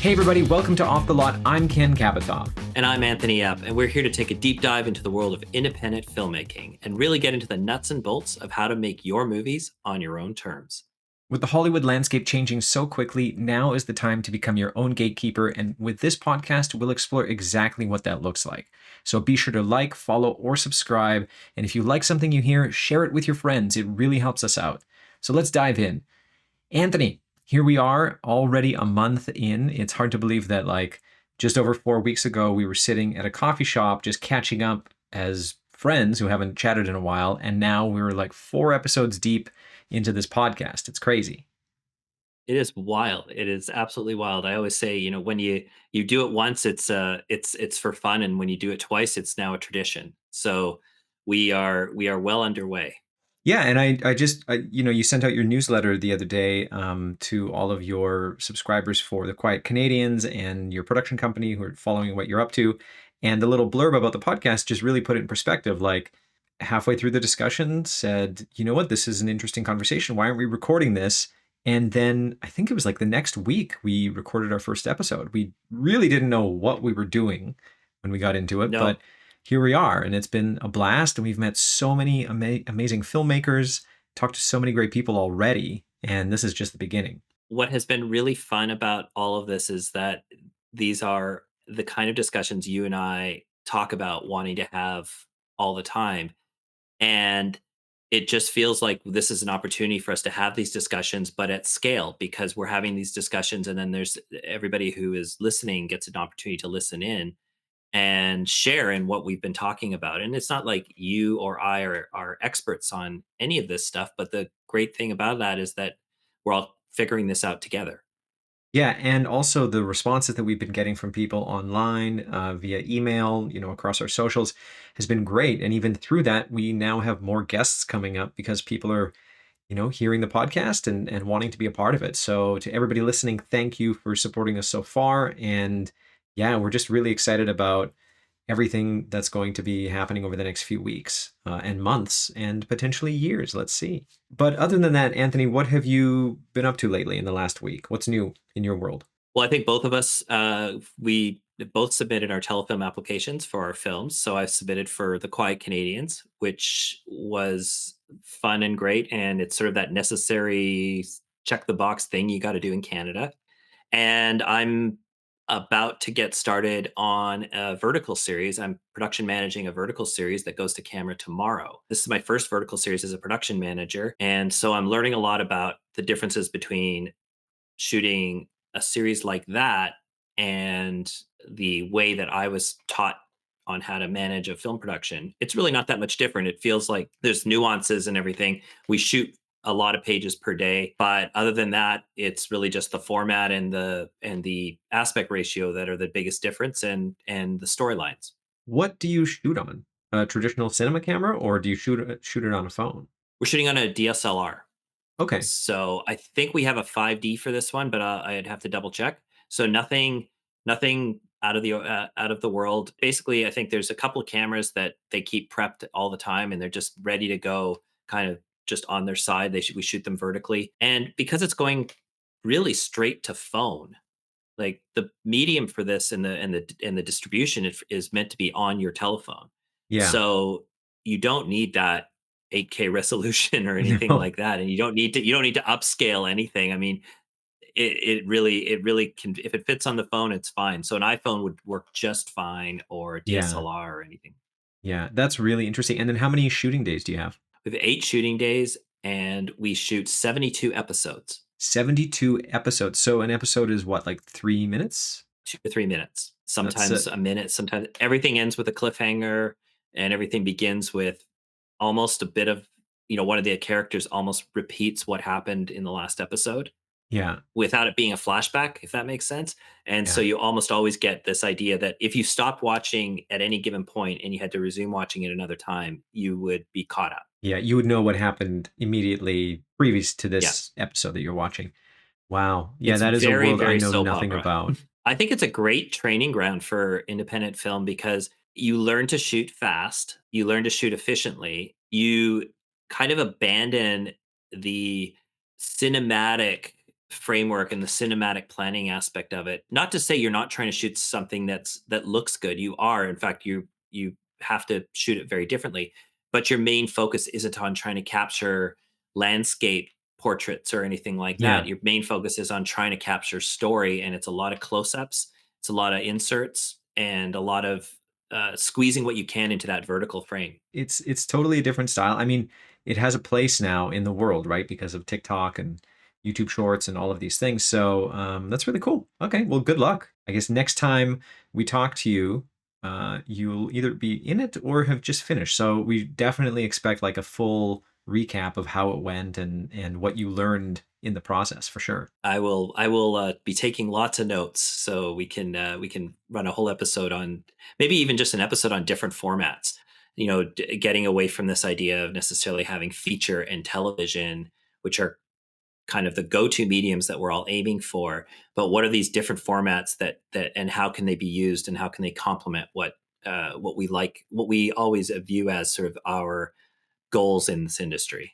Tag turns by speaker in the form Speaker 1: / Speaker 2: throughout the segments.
Speaker 1: Hey everybody, welcome to Off the Lot. I'm Ken Kabatoff.
Speaker 2: And I'm Anthony Epp, and we're here to take a deep dive into the world of independent filmmaking and really get into the nuts and bolts of how to make your movies on your own terms.
Speaker 1: With the Hollywood landscape changing so quickly, now is the time to become your own gatekeeper, and with this podcast, we'll explore exactly what that looks like. So be sure to like, follow, or subscribe, and if you like something you hear, share it with your friends. It really helps us out. So let's dive in. Anthony, here we are, already a month in. It's hard to believe that, just over 4 weeks ago, we were sitting at a coffee shop just catching up as friends who haven't chatted in a while, and now we're like 4 episodes deep into this podcast. It's crazy.
Speaker 2: It is wild. It is absolutely wild. I always say, when you do it once, it's for fun, and when you do it twice, it's now a tradition. So we are well underway.
Speaker 1: Yeah, and you sent out your newsletter the other day to all of your subscribers for the Quiet Canadians and your production company who are following what you're up to. And the little blurb about the podcast just really put it in perspective. Like halfway through the discussion, said, you know what, this is an interesting conversation. Why aren't we recording this? And then I think it was like the next week we recorded our first episode. We really didn't know what we were doing when we got into it, but
Speaker 2: No,
Speaker 1: here we are, and it's been a blast, and we've met so many amazing filmmakers, talked to so many great people already, and this is just the beginning.
Speaker 2: what has been really fun about all of this is that these are the kind of discussions you and I talk about wanting to have all the time. And it just feels like this is an opportunity for us to have these discussions, but at scale, because we're having these discussions and then there's everybody who is listening gets an opportunity to listen in and share in what we've been talking about. And it's not like you or I are experts on any of this stuff, but the great thing about that is that we're all figuring this out together.
Speaker 1: Yeah, and also the responses that we've been getting from people online, via email, across our socials has been great. And even through that, we now have more guests coming up because people are hearing the podcast and wanting to be a part of it. So to everybody listening, thank you for supporting us so far. And yeah, we're just really excited about everything that's going to be happening over the next few weeks and months and potentially years. Let's see. But other than that, Anthony, what have you been up to lately in the last week? What's new in your world?
Speaker 2: Well, I think both of us, we both submitted our telefilm applications for our films. So I submitted for The Quiet Canadians, which was fun and great. And it's sort of that necessary check the box thing you got to do in Canada. And I'm about to get started on a vertical series. I'm production managing a vertical series that goes to camera tomorrow. This is my first vertical series as a production manager. And so I'm learning a lot about the differences between shooting a series like that and the way that I was taught on how to manage a film production. It's really not that much different. It feels like there's nuances and everything. We shoot a lot of pages per day, but other than that, it's really just the format and the aspect ratio that are the biggest difference, and the storylines.
Speaker 1: What do you shoot on? A traditional cinema camera, or do you shoot it on a phone?
Speaker 2: We're shooting on a DSLR.
Speaker 1: Okay.
Speaker 2: So I think we have a 5D for this one, but I'd have to double check. So nothing out of the world. Basically, I think there's a couple of cameras that they keep prepped all the time, and they're just ready to go, kind of just on their side. We shoot them vertically, and because it's going really straight to phone, like the medium for this and the distribution is meant to be on your telephone.
Speaker 1: Yeah.
Speaker 2: So you don't need that 8K resolution or anything
Speaker 1: No.
Speaker 2: like that, and you don't need to upscale anything. I mean, it really can, if it fits on the phone, it's fine. So an iPhone would work just fine, or a
Speaker 1: Yeah.
Speaker 2: DSLR or anything.
Speaker 1: Yeah. That's really interesting. And then how many shooting days do you have?
Speaker 2: We have 8 shooting days, and we shoot 72 episodes,
Speaker 1: 72 episodes. So an episode is what, like 3 minutes?
Speaker 2: 2 to 3 minutes,
Speaker 1: That's
Speaker 2: sometimes a minute, sometimes everything ends with a cliffhanger, and everything begins with almost a bit of, one of the characters almost repeats what happened in the last episode
Speaker 1: yeah.
Speaker 2: without it being a flashback, if that makes sense. And so
Speaker 1: Yeah.
Speaker 2: you almost always get this idea that if you stopped watching at any given point and you had to resume watching it another time, you would be caught up.
Speaker 1: Yeah. You would know what happened immediately previous to
Speaker 2: Yeah.
Speaker 1: this episode that you're watching. Wow. Yeah,
Speaker 2: It's
Speaker 1: that is a
Speaker 2: very,
Speaker 1: world I
Speaker 2: very
Speaker 1: know
Speaker 2: soap
Speaker 1: nothing
Speaker 2: opera.
Speaker 1: about.
Speaker 2: I think it's a great training ground for independent film because you learn to shoot fast, you learn to shoot efficiently, you kind of abandon the cinematic framework and the cinematic planning aspect of it. Not to say you're not trying to shoot something that looks good. You are. In fact, you have to shoot it very differently. But your main focus isn't on trying to capture landscape portraits or anything like that.
Speaker 1: Yeah.
Speaker 2: Your main focus is on trying to capture story, and it's a lot of close-ups, it's a lot of inserts, and a lot of squeezing what you can into that vertical frame.
Speaker 1: It's totally a different style. I mean, it has a place now in the world, right? Because of TikTok and YouTube Shorts and all of these things. So that's really cool. Okay, well, good luck. I guess next time we talk to you, you'll either be in it or have just finished. So we definitely expect like a full recap of how it went and what you learned in the process for sure.
Speaker 2: I will be taking lots of notes so we can run a whole episode on, maybe even just an episode on different formats. Getting away from this idea of necessarily having feature and television, which are kind of the go-to mediums that we're all aiming for. But what are these different formats that and how can they be used, and how can they complement what we like, what we always view as sort of our goals in this industry?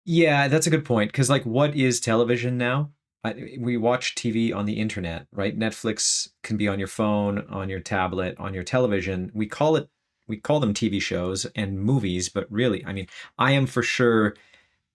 Speaker 1: Yeah, that's a good point. Because, like, what is television now? We watch TV on the internet, right? Netflix can be on your phone, on your tablet, on your television. We call them TV shows and movies, but really, I mean, I am for sure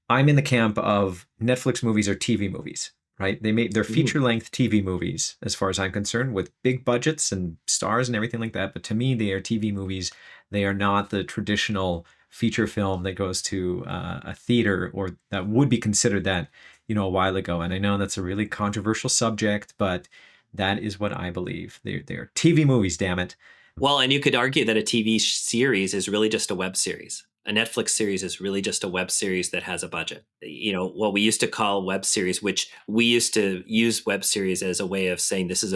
Speaker 1: I'm in the camp of Netflix movies are TV movies, right? They're
Speaker 2: Mhm.
Speaker 1: feature length TV movies, as far as I'm concerned, with big budgets and stars and everything like that. But to me, they are TV movies. They are not the traditional feature film that goes to a theater or that would be considered that, a while ago. And I know that's a really controversial subject, but that is what I believe. They're TV movies, damn it.
Speaker 2: Well, and you could argue that a TV series is really just a web series. A Netflix series is really just a web series that has a budget. What we used to call web series, which we used to use web series as a way of saying this is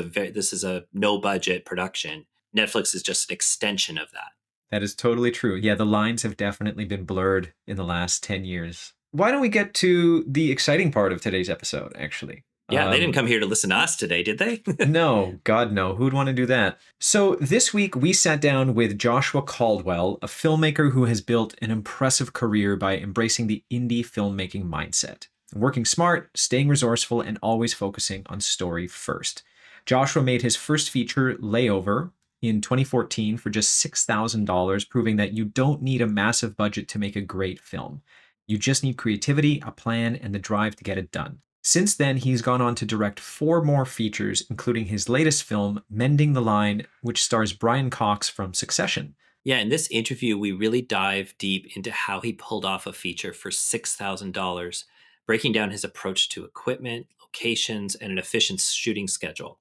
Speaker 2: a no budget production. Netflix is just an extension of that.
Speaker 1: That is totally true. Yeah, the lines have definitely been blurred in the last 10 years. Why don't we get to the exciting part of today's episode, actually?
Speaker 2: Yeah, they didn't come here to listen to us today, did they?
Speaker 1: No, God, no. Who'd want to do that? So, this week we sat down with Joshua Caldwell, a filmmaker who has built an impressive career by embracing the indie filmmaking mindset, working smart, staying resourceful, and always focusing on story first. Joshua made his first feature, Layover, in 2014 for just $6,000, proving that you don't need a massive budget to make a great film. You just need creativity, a plan, and the drive to get it done. Since then, he's gone on to direct 4 more features, including his latest film, Mending the Line, which stars Brian Cox from Succession.
Speaker 2: Yeah, in this interview, we really dive deep into how he pulled off a feature for $6,000, breaking down his approach to equipment, locations, and an efficient shooting schedule.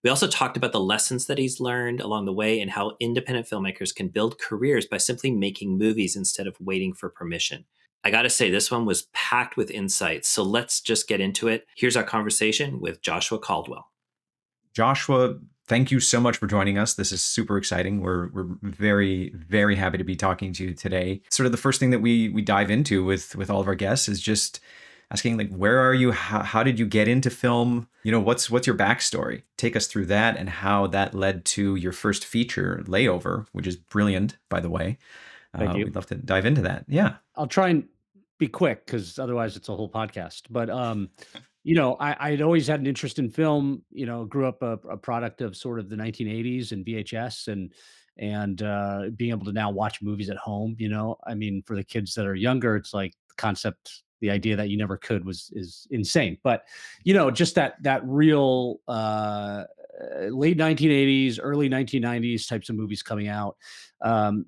Speaker 2: We also talked about the lessons that he's learned along the way and how independent filmmakers can build careers by simply making movies instead of waiting for permission. I gotta say, this one was packed with insights, so let's just get into it. Here's our conversation with Joshua Caldwell.
Speaker 1: Joshua, thank you so much for joining us. This is super exciting. We're very, very happy to be talking to you today. Sort of the first thing that we dive into with all of our guests is just asking, like, where are you? How did you get into film? What's your backstory? Take us through that and how that led to your first feature, Layover, which is brilliant, by the way.
Speaker 3: Thank you.
Speaker 1: We'd love to dive into that. Yeah.
Speaker 3: I'll try and be quick because otherwise it's a whole podcast. But I'd always had an interest in film. Grew up a product of sort of the 1980s and VHS and being able to now watch movies at home. I mean, for the kids that are younger, it's like the concept, the idea that you never could is insane. But just that real late 1980s, early 1990s types of movies coming out.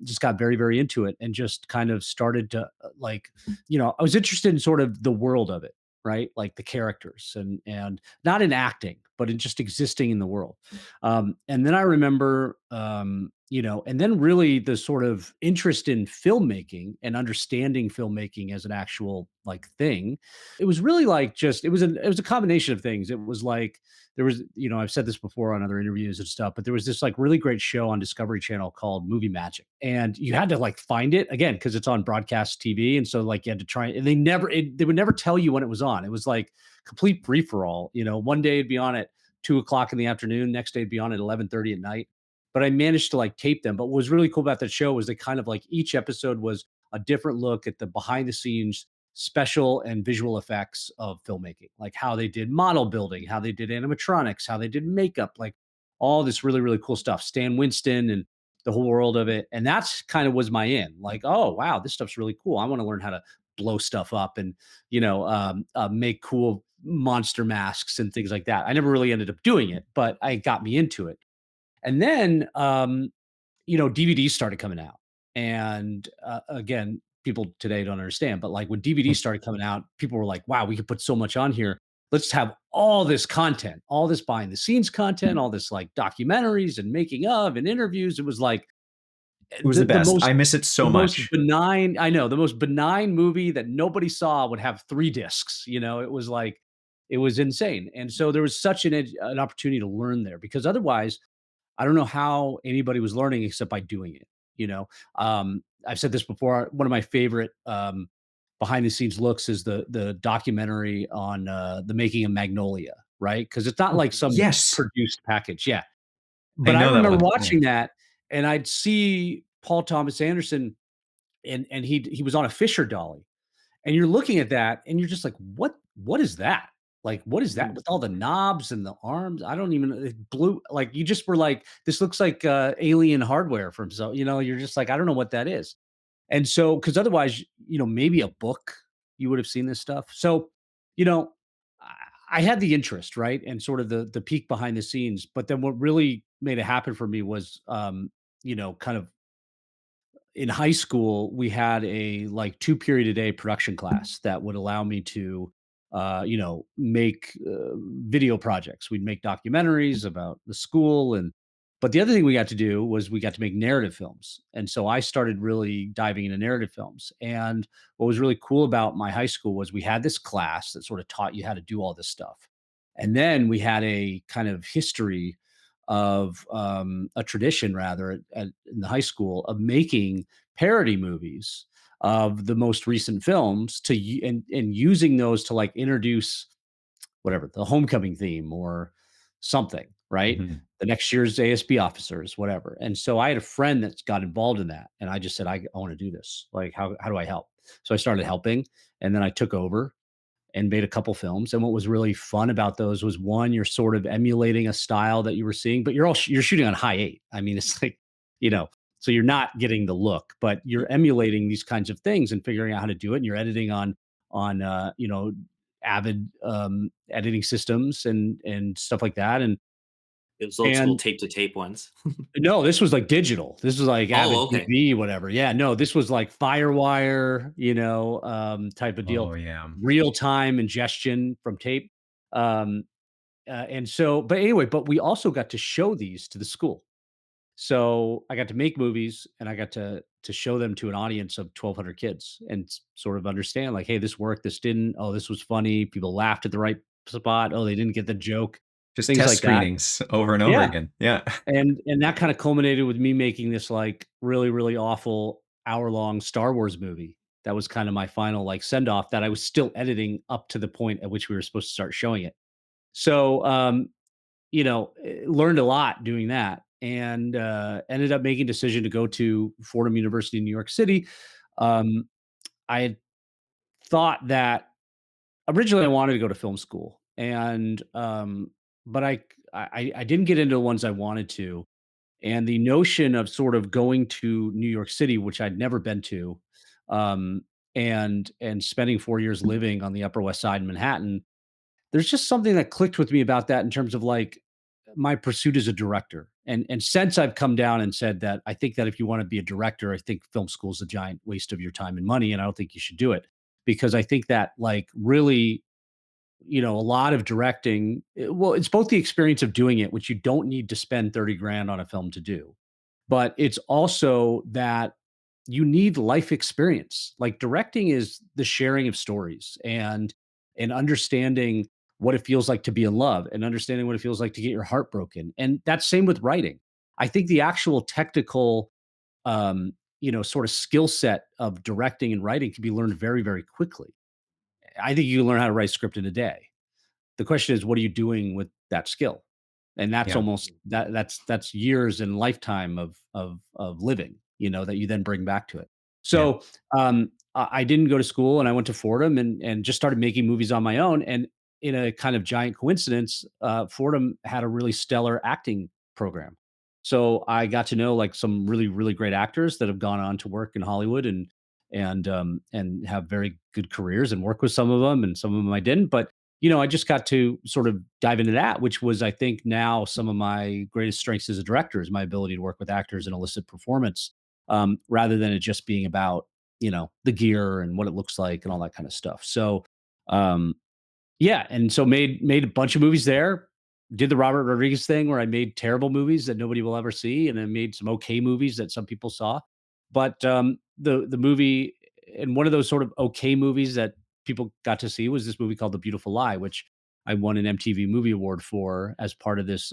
Speaker 3: Just got very, very into it and just kind of started to I was interested in sort of the world of it, right? Like the characters and not in acting, but in just existing in the world. And then I remember, and then really the sort of interest in filmmaking and understanding filmmaking as an actual like thing. It was really like just it was a combination of things. It was like there was, I've said this before on other interviews and stuff, but there was this like really great show on Discovery Channel called Movie Magic. And you had to like find it again because it's on broadcast TV. And so like you had to try and they would never tell you when it was on. It was like complete free for all. One day it'd be on at 2 o'clock in the afternoon, next day it'd be on at 11:30 at night. But I managed to like tape them. But what was really cool about that show was they kind of like each episode was a different look at the behind the scenes special and visual effects of filmmaking, like how they did model building, how they did animatronics, how they did makeup, like all this really, really cool stuff. Stan Winston and the whole world of it. And that's kind of was my in, like, oh, wow, this stuff's really cool. I want to learn how to blow stuff up and, make cool monster masks and things like that. I never really ended up doing it, but I got me into it. And then, DVDs started coming out. And again, people today don't understand, but like when DVDs started coming out, people were like, wow, we could put so much on here. Let's have all this content, all this behind the scenes content, all this like documentaries and making of and interviews. It was like
Speaker 1: It was
Speaker 3: the,
Speaker 1: the
Speaker 3: the
Speaker 1: best.
Speaker 3: most
Speaker 1: I miss it
Speaker 3: the
Speaker 1: so
Speaker 3: most
Speaker 1: much.
Speaker 3: benign, I know, the most benign movie that nobody saw would have 3 discs, it was like it was insane. And so there was such an opportunity to learn there because otherwise I don't know how anybody was learning except by doing it, you know? I've said this before, one of my favorite, behind the scenes looks is the documentary on, the making of Magnolia, right? Because it's not
Speaker 1: Oh,
Speaker 3: like some
Speaker 1: yes.
Speaker 3: produced package, yeah.
Speaker 1: I
Speaker 3: But I
Speaker 1: know that
Speaker 3: remember
Speaker 1: one. Yeah.
Speaker 3: watching that, and I'd see Paul Thomas Anderson, and he was on a Fisher dolly, and you're looking at that, and you're just like, "What is that? Like, what is that with all the knobs and the arms?" I don't even it blew like, you just were like, "This looks like, alien hardware from," so you're just like, "I don't know what that is." And so, because otherwise, maybe a book, you would have seen this stuff. So, you know, I I had the interest, right? And sort of the peek behind the scenes, but then what really made it happen for me was, kind of in high school, we had a like 2 period a day production class that would allow me to, make video projects. We'd make documentaries about the school. But the other thing we got to do was we got to make narrative films. And so I started really diving into narrative films. And what was really cool about my high school was we had this class that sort of taught you how to do all this stuff. And then we had a kind of history of, a tradition rather in the high school of making parody movies of the most recent films and using those to like introduce whatever the homecoming theme or something, right?
Speaker 1: Mhm.
Speaker 3: The next year's ASB officers, whatever. And so I had a friend that's got involved in that, and I just said, I want to do this. Like, how do I help? So I started helping, and then I took over and made a couple films. And what was really fun about those was one, you're sort of emulating a style that you were seeing, but you're shooting on high eight. I mean, it's like, you know, so you're not getting the look, but you're emulating these kinds of things and figuring out how to do it. And you're editing on Avid editing systems and stuff like that.
Speaker 2: It was old school
Speaker 3: And
Speaker 2: tape to tape ones.
Speaker 3: no, this was like digital. This was like Avid
Speaker 2: Oh, okay.
Speaker 3: TV, whatever. Yeah, no, this was like Firewire, type of deal,
Speaker 1: Oh, yeah.
Speaker 3: real time ingestion from tape. Um, but anyway, but we also got to show these to the school. So I got to make movies, and I got to show them to an audience of 1,200 kids, and sort of understand like, hey, this worked, this didn't. Oh, this was funny. People laughed at the right spot. Oh, they didn't get the joke.
Speaker 1: Just
Speaker 3: Things
Speaker 1: test
Speaker 3: like that.
Speaker 1: screenings over and over
Speaker 3: Yeah.
Speaker 1: again. Yeah.
Speaker 3: And that kinda culminated with me making this, like, really, really awful hour-long Star Wars movie. That was kinda my final, like, send off that I was still editing up to the point at which we were supposed to start showing it. So, learned a lot doing that and, ended up making a decision to go to Fordham University in New York City. Um, I had thought that originally I wanted to go to film school and, but I didn't get into the ones I wanted to. And the notion of sort of going to New York City, which I'd never been to, um, and spending 4 years living on the Upper West Side in Manhattan, there's just something that clicked with me about that in terms of like my pursuit as a director. And since I've come down and said that I think that if you want to be a director, I think film school is a giant waste of your time and money, and I don't think you should do it because I think that like really a lot of directing, well, it's both the experience of doing it, which you don't need to spend 30 grand on a film to do, but it's also that you need life experience. Like directing is the sharing of stories and understanding what it feels like to be in love and understanding what it feels like to get your heart broken. And that's same with writing. I think the actual technical sort of skill set of directing and writing can be learned very, very quickly. I think you can learn how to write a script in a day. The question is, what are you doing with that skill? And that's
Speaker 1: Yeah.
Speaker 3: almost that's years and lifetime of living, that you then bring back to it.
Speaker 1: Yeah.
Speaker 3: So I didn't go to school, and I went to Fordham and just started making movies on my own. And in a kind of giant coincidence, Fordham had a really stellar acting program. So I got to know like some really, really great actors that have gone on to work in Hollywood and have very good careers and work with some of them, and some of them I didn't. But I just got to sort of dive into that, which was, I think, now some of my greatest strengths as a director is my ability to work with actors and elicit performance, rather than it just being about the gear and what it looks like and all that kind of stuff. So, um, yeah, and so made a bunch of movies there. Did the Robert Rodriguez thing where I made terrible movies that nobody will ever see, and then made some okay movies that some people saw. But the movie, and one of those sort of okay movies that people got to see, was this movie called The Beautiful Lie, which I won an MTV Movie Award for as part of this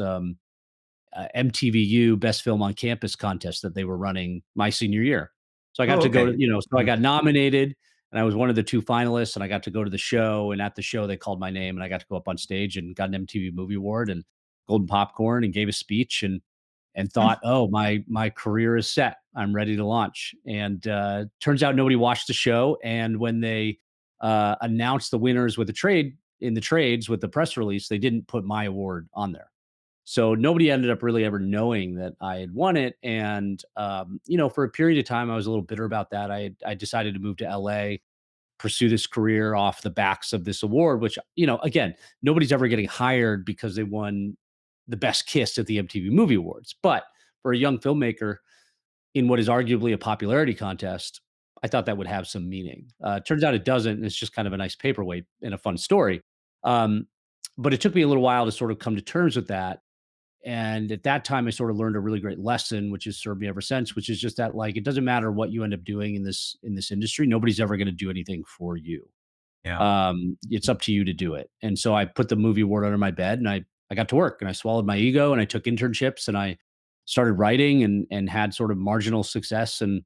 Speaker 3: MTVU Best Film on Campus contest that they were running my senior year. So I got
Speaker 1: Oh,
Speaker 3: to go to,
Speaker 1: okay.
Speaker 3: so I
Speaker 1: Mhm.
Speaker 3: got nominated, and I was one of the 2 finalists, and I got to go to the show, and at the show they called my name, and I got to go up on stage and got an MTV Movie Award and golden popcorn, and gave a speech, and
Speaker 1: Hmm.
Speaker 3: thought, "Oh, my career is set. I'm ready to launch." And turns out nobody watched the show, and when they announced the winners with the trade in the trades with the press release, they didn't put my award on there. So nobody ended up really ever knowing that I had won it. And for a period of time, I was a little bitter about that. I decided to move to LA, pursue this career off the backs of this award, which again, nobody's ever getting hired because they won the best kiss at the MTV Movie Awards. But for a young filmmaker in what is arguably a popularity contest, I thought that would have some meaning. Turns out it doesn't. And it's just kind of a nice paperweight and a fun story. Um, but it took me a little while to sort of come to terms with that. And at that time, I sort of learned a really great lesson, which has served me ever since, which is just that, like, it doesn't matter what you end up doing in this industry. Nobody's ever going to do anything for you.
Speaker 1: Yeah.
Speaker 3: It's up to you to do it. And so I put the movie award under my bed, and I got to work, and I swallowed my ego, and I took internships, and I started writing and had sort of marginal success, and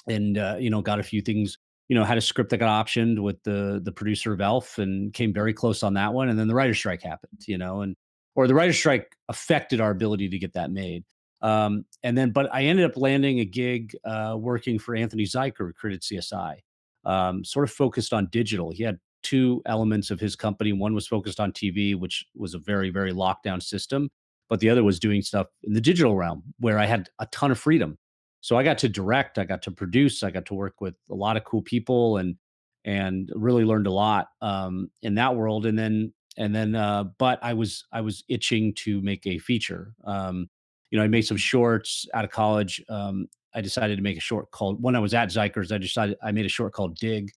Speaker 3: got a few things. Had a script that got optioned with the producer of Elf, and came very close on that one. And then the writer's strike happened, and or the writer's strike affected our ability to get that made. And then, but I ended up landing a gig working for Anthony Zeiker, who created CSI, sort of focused on digital. He had two elements of his company. One was focused on TV, which was a very, very lockdown system, but the other was doing stuff in the digital realm where I had a ton of freedom. So I got to direct, I got to produce, I got to work with a lot of cool people, and really learned a lot in that world. But I was itching to make a feature. I made some shorts out of college. I decided to make a short called when I was at Zikers. I made a short called Dig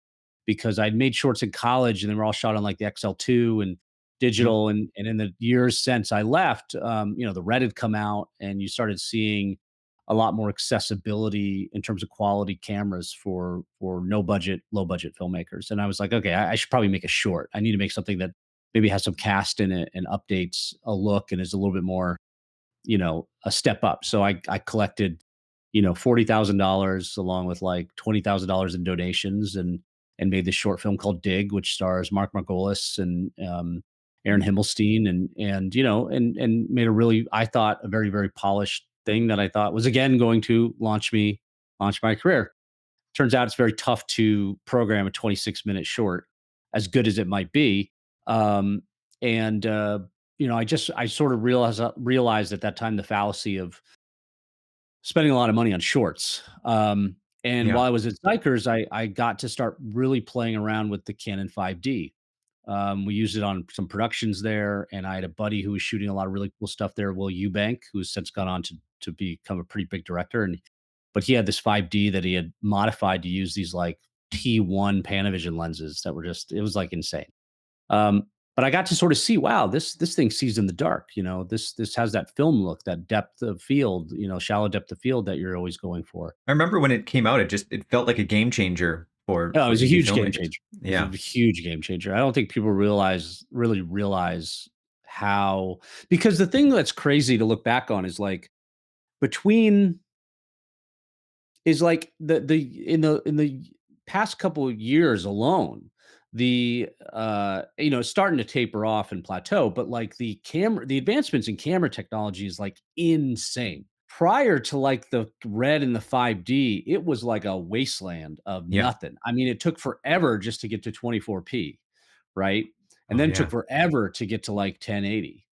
Speaker 3: because I'd made shorts in college, and they were all shot on like the XL2 and
Speaker 1: Mhm.
Speaker 3: digital. And in the years since I left, the Red had come out, and you started seeing a lot more accessibility in terms of quality cameras for no budget, low budget filmmakers. And I was like, okay, I should probably make a short. I need to make something that maybe has some cast in it and updates a look and is a little bit more, a step up. So I collected, $40,000 along with like $20,000 in donations, and made this short film called Dig, which stars Mark Margolis and Aaron Himmelstein, and made a really, I thought, a very, very polished thing that I thought was again going to launch my career. Turns out it's very tough to program a 26-minute short, as good as it might be. Um, and I sort of realized at that time the fallacy of spending a lot of money on shorts. And
Speaker 1: Yeah.
Speaker 3: while I was at Zikers, I got to start really playing around with the Canon 5D. We used it on some productions there, and I had a buddy who was shooting a lot of really cool stuff there, Will Eubank, who's since gone on to become a pretty big director. But he had this 5D that he had modified to use these like T1 Panavision lenses that were just, it was like insane. Um, but I got to sort of see, wow, this thing sees in the dark. This has that film look, that depth of field, shallow depth of field that you're always going for.
Speaker 1: I remember when it came out, it felt like a game changer
Speaker 3: Oh, it
Speaker 1: for
Speaker 3: was a
Speaker 1: indie
Speaker 3: huge game
Speaker 1: filmmakers.
Speaker 3: changer. It was a
Speaker 1: Yeah.
Speaker 3: huge game changer. I don't think people really realize how, because the thing that's crazy to look back on is like between is like the past couple of years alone, it's starting to taper off and plateau, but like the advancements in camera technology is like insane. prior to like the red and the 5D, it was like a wasteland of
Speaker 1: Yeah.
Speaker 3: nothing. I mean, it took forever just to get to 24p, right? And
Speaker 1: Oh
Speaker 3: then took
Speaker 1: yeah.
Speaker 3: forever to get to like 1080.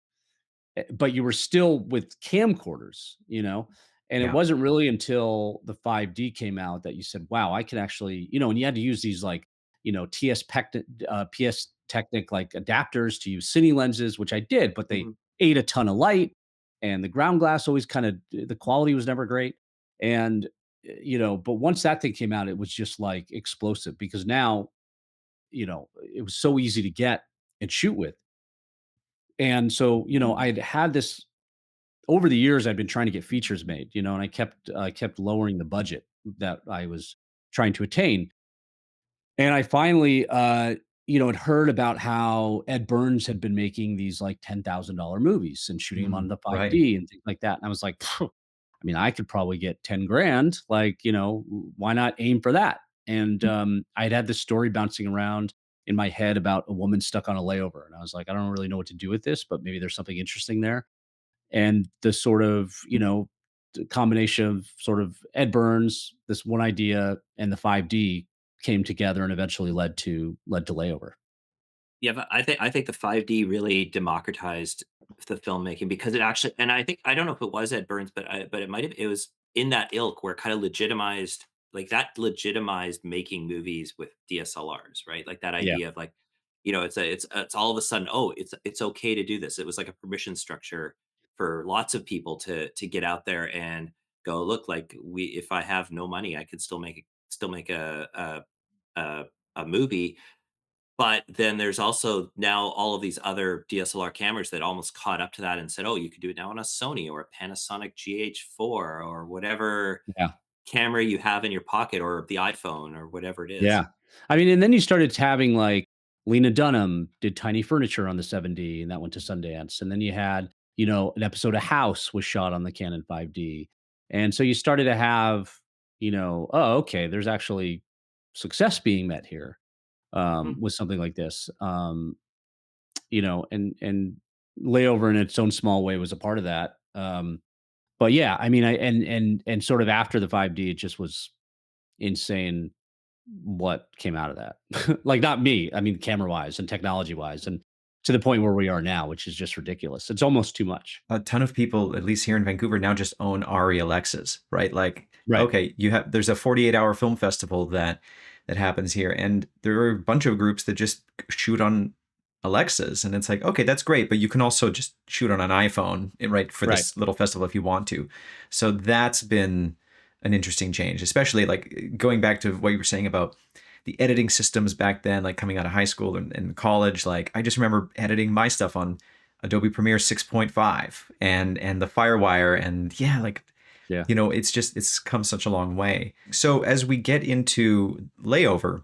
Speaker 3: But you were still with camcorders, you know? And it
Speaker 1: Yeah.
Speaker 3: wasn't really until the 5D came out that you said, wow, I can actually, and you had to use these like, PS Technic like adapters to use cine lenses, which I did, but they
Speaker 2: Mhm.
Speaker 3: ate a ton of light and the ground glass always kind of, the quality was never great. And, but once that thing came out, it was just like explosive because now, it was so easy to get and shoot with. And so,
Speaker 2: Mm.
Speaker 3: I'd had this over the years. I'd been trying to get features made, and I kept lowering the budget that I was trying to attain. And I finally, had heard about how Ed Burns had been making these like $10,000 movies and shooting them on the
Speaker 1: Right.
Speaker 3: 5D and things like that. And I was like, "Phew, I mean, I could probably get 10 grand. Like, why not aim for that? And I'd had this story bouncing around in my head about a woman stuck on a layover. And I was like, I don't really know what to do with this, but maybe there's something interesting there. And the sort of, combination of sort of Ed Burns, this one idea, and the 5D came together and eventually led to Layover.
Speaker 2: Yeah, but I think the 5D really democratized the filmmaking because it actually, and I don't know if it was Ed Burns, but it might have, it was in that ilk where it kind of legitimized, like that legitimized making movies with DSLRs, right? Like that
Speaker 3: Yeah,
Speaker 2: idea of like, it's all of a sudden, oh, it's okay to do this. It was like a permission structure for lots of people to get out there and go, look, like if I have no money, I could still make a a movie. But then there's also now all of these other DSLR cameras that almost caught up to that and said, "Oh, you could do it now on a Sony or a Panasonic GH4 or whatever
Speaker 3: yeah,
Speaker 2: camera you have in your pocket or the iPhone or whatever it is."
Speaker 3: yeah. I mean, and then you started having like Lena Dunham did Tiny Furniture on the 7D, and that went to Sundance. And then you had, an episode of House was shot on the Canon 5D. And so you started to have, oh, okay, there's actually success being met here
Speaker 2: Mhm.
Speaker 3: with something like this. And Layover in its own small way was a part of that. But yeah, I mean, I and sort of after the 5D, it just was insane what came out of that. Like not me, I mean, camera wise and technology wise, and to the point where we are now, which is just ridiculous. It's almost too much.
Speaker 1: A ton of people, at least here in Vancouver, now just own ARRI Alexas, right? Like,
Speaker 3: Right.
Speaker 1: okay, there's a 48-hour film festival that happens here, and there are a bunch of groups that just shoot on Alexas, and it's like, okay, that's great, but you can also just shoot on an iPhone, right, for
Speaker 3: Right.
Speaker 1: this little festival if you want to. So that's been an interesting change, especially like going back to what you were saying about the editing systems back then, like coming out of high school and college. Like I just remember editing my stuff on Adobe Premiere 6.5 and the Firewire, and yeah, like
Speaker 3: Yeah.
Speaker 1: it's come such a long way. So as we get into Layover,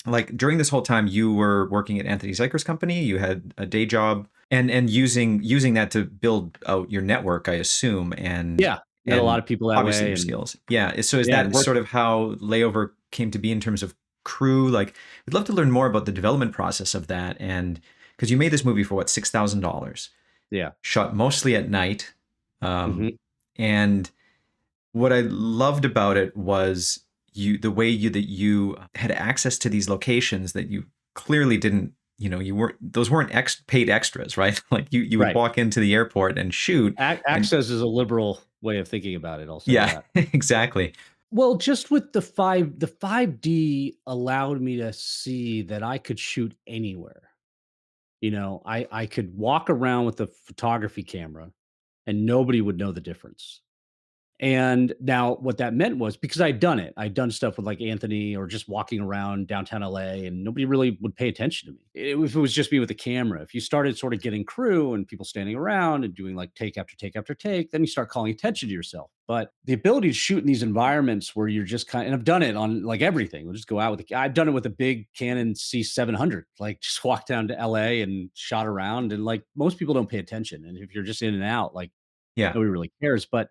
Speaker 1: like during this whole time you were working at Anthony Zeiker's company, you had a day job and using that to build out your network, I assume,
Speaker 3: Yeah. Met a lot
Speaker 1: and
Speaker 3: of people that
Speaker 1: obviously
Speaker 3: way,
Speaker 1: your
Speaker 3: and
Speaker 1: skills. Yeah. So is
Speaker 3: yeah, and
Speaker 1: that
Speaker 3: work.
Speaker 1: sort of how Layover came to be in terms of crew? Like we'd love to learn more about the development process of that. And because you made this movie for what, $6,000,
Speaker 3: Yeah.
Speaker 1: shot mostly at night. Um,
Speaker 3: Hmm.
Speaker 1: and what I loved about it was the way that you had access to these locations that you clearly didn't, you weren't, those weren't paid extras, right? Like you would
Speaker 3: Right.
Speaker 1: walk into the airport and shoot. And
Speaker 3: Access is a liberal way of thinking about it. I'll say
Speaker 1: yeah,
Speaker 3: that.
Speaker 1: exactly.
Speaker 3: Well, just with the 5D allowed me to see that I could shoot anywhere. I could walk around with a photography camera and nobody would know the difference. And now what that meant was because I'd done it, I'd done stuff with like Anthony or just walking around downtown LA and nobody really would pay attention to me. If it was just me with a camera, if you started sort of getting crew and people standing around and doing like take after take after take, then you start calling attention to yourself. But the ability to shoot in these environments where you're just and I've done it on like everything. We'll just go out with I've done it with a big Canon C700, like just walk down to LA and shot around. And like most people don't pay attention. And if you're just in and out, like
Speaker 1: Yeah.
Speaker 3: nobody really cares. But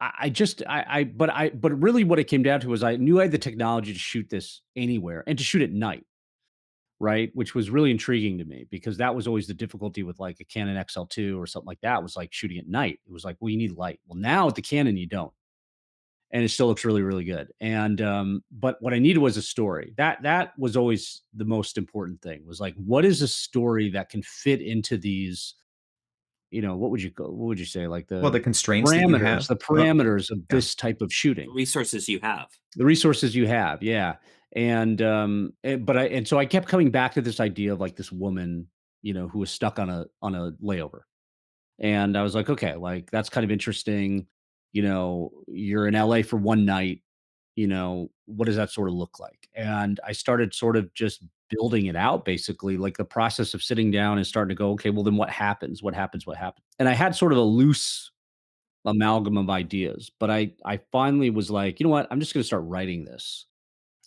Speaker 3: I just but really what it came down to was I knew I had the technology to shoot this anywhere and to shoot at night. right? Which was really intriguing to me because that was always the difficulty with like a Canon XL2 or something like that was like shooting at night. It was like, well, you need light. Well, now with the Canon, you don't. And it still looks really, really good. And but what I needed was a story. That was always the most important thing was like, what is a story that can fit into these, what would you say? Like
Speaker 1: Well, the constraints that you have.
Speaker 3: the
Speaker 1: Well,
Speaker 3: parameters of
Speaker 1: yeah.
Speaker 3: this type of shooting.
Speaker 2: Resources you have.
Speaker 3: The resources you have, yeah. And so I kept coming back to this idea of like this woman, who was stuck on a layover. And I was like, okay, like that's kind of interesting. You're in LA for one night, what does that sort of look like? And I started sort of just building it out basically, like the process of sitting down and starting to go, okay, well then what happens? What happens? What happens? And I had sort of a loose amalgam of ideas, but I finally was like, you know what? I'm just going to start writing this,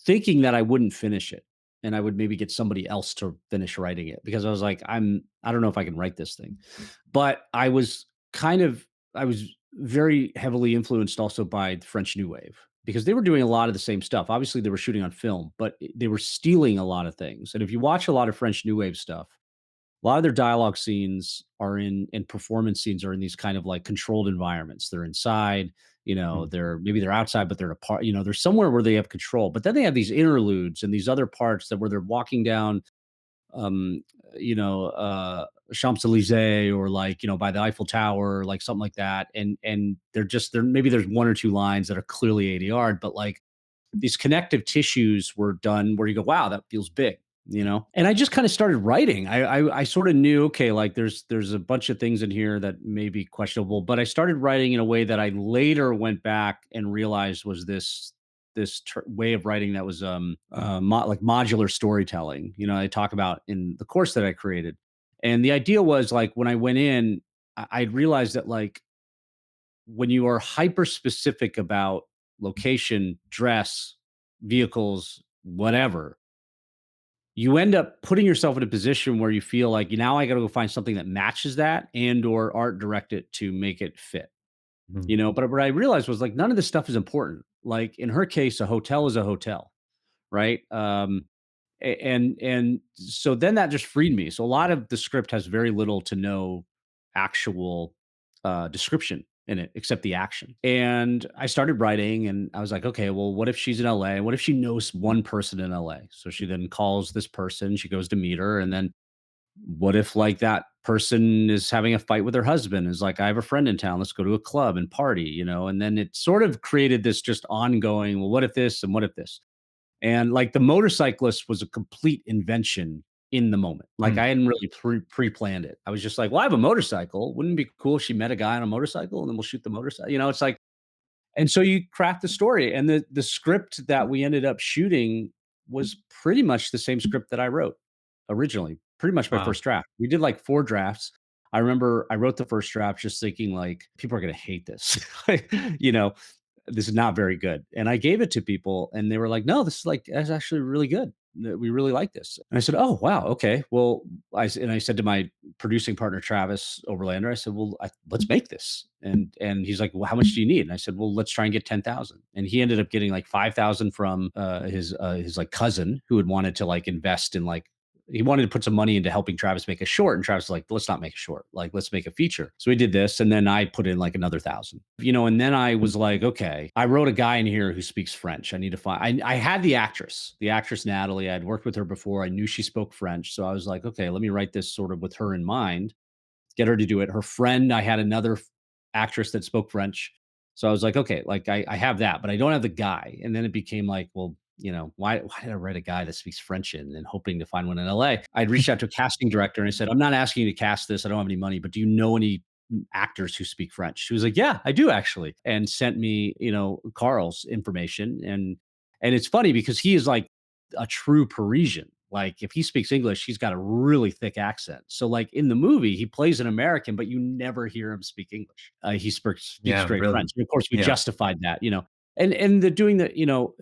Speaker 3: thinking that I wouldn't finish it and I would maybe get somebody else to finish writing it because I was like, I don't know if I can write this thing. But I was very heavily influenced also by the French New Wave because they were doing a lot of the same stuff. Obviously, they were shooting on film, but they were stealing a lot of things. And if you watch a lot of French New Wave stuff, a lot of their dialogue scenes are in and performance scenes are in these kind of like controlled environments. They're inside,
Speaker 1: Mhm.
Speaker 3: they're outside, but they're apart, they're somewhere where they have control. But then they have these interludes and these other parts that where they're walking down um, Champs-Elysees or like, by the Eiffel Tower, like something like that. And they're maybe there's one or two lines that are clearly ADR, but like these connective tissues were done where you go, wow, that feels big. And I just kind of started writing. I sort of knew, okay, like there's a bunch of things in here that may be questionable, but I started writing in a way that I later went back and realized was this way of writing that was like modular storytelling. I talk about in the course that I created, and the idea was like when I went in, I realized that like when you are hyper specific about location, dress, vehicles, whatever, you end up putting yourself in a position where you feel like now I got to go find something that matches that and or art direct it to make it fit.
Speaker 1: Mhm.
Speaker 3: But what I realized was like none of this stuff is important. Like in her case, a hotel is a hotel, right? And so then that just freed me. So a lot of the script has very little to no actual description in it except the action. And I started writing and I was like, okay, well, what if she's in LA? What if she knows one person in LA? So she then calls this person, she goes to meet her, and then what if like that person is having a fight with her husband, is like, I have a friend in town, let's go to a club and party. And then it sort of created this just ongoing, well, what if this and what if this? And like the motorcyclist was a complete invention in the moment. Like
Speaker 1: Mm.
Speaker 3: I hadn't really pre-planned it. I was just like, well, I have a motorcycle. Wouldn't it be cool if she met a guy on a motorcycle and then we'll shoot the motorcycle? It's like, and so you craft the story. And the script that we ended up shooting was pretty much the same script that I wrote originally, pretty much my
Speaker 1: Wow.
Speaker 3: first draft. We did like 4 drafts. I remember I wrote the first draft just thinking like, people are gonna hate this. you know, this is not very good. And I gave it to people and they were like, no, this is like, that's actually really good. We really like this. And I said, oh, wow. Okay. Well, and I said to my producing partner, Travis Overlander, I said, well, let's make this. And he's like, well, how much do you need? And I said, well, let's try and get 10,000. And he ended up getting like 5,000 from his like cousin who had wanted to like invest in like, he wanted to put some money into helping Travis make a short. And Travis was like, let's not make a short. Like, let's make a feature. So we did this. And then I put in like another 1,000, and then I was like, okay, I wrote a guy in here who speaks French. I need to find, I had the actress Natalie. I'd worked with her before. I knew she spoke French. So I was like, okay, let me write this sort of with her in mind, get her to do it. Her friend, I had another actress that spoke French. So I was like, okay, like I have that, but I don't have the guy. And then it became like, well, why did I write a guy that speaks French in and hoping to find one in LA? I'd reached out to a casting director and I said, I'm not asking you to cast this. I don't have any money, but do you know any actors who speak French? She was like, yeah, I do actually. And sent me, Carl's information. And it's funny because he is like a true Parisian. Like if he speaks English, he's got a really thick accent. So like in the movie, he plays an American, but you never hear him speak English. He speaks
Speaker 1: Yeah,
Speaker 3: great
Speaker 1: brilliant.
Speaker 3: French. And of course, we
Speaker 1: Yeah.
Speaker 3: justified that. And the doing the,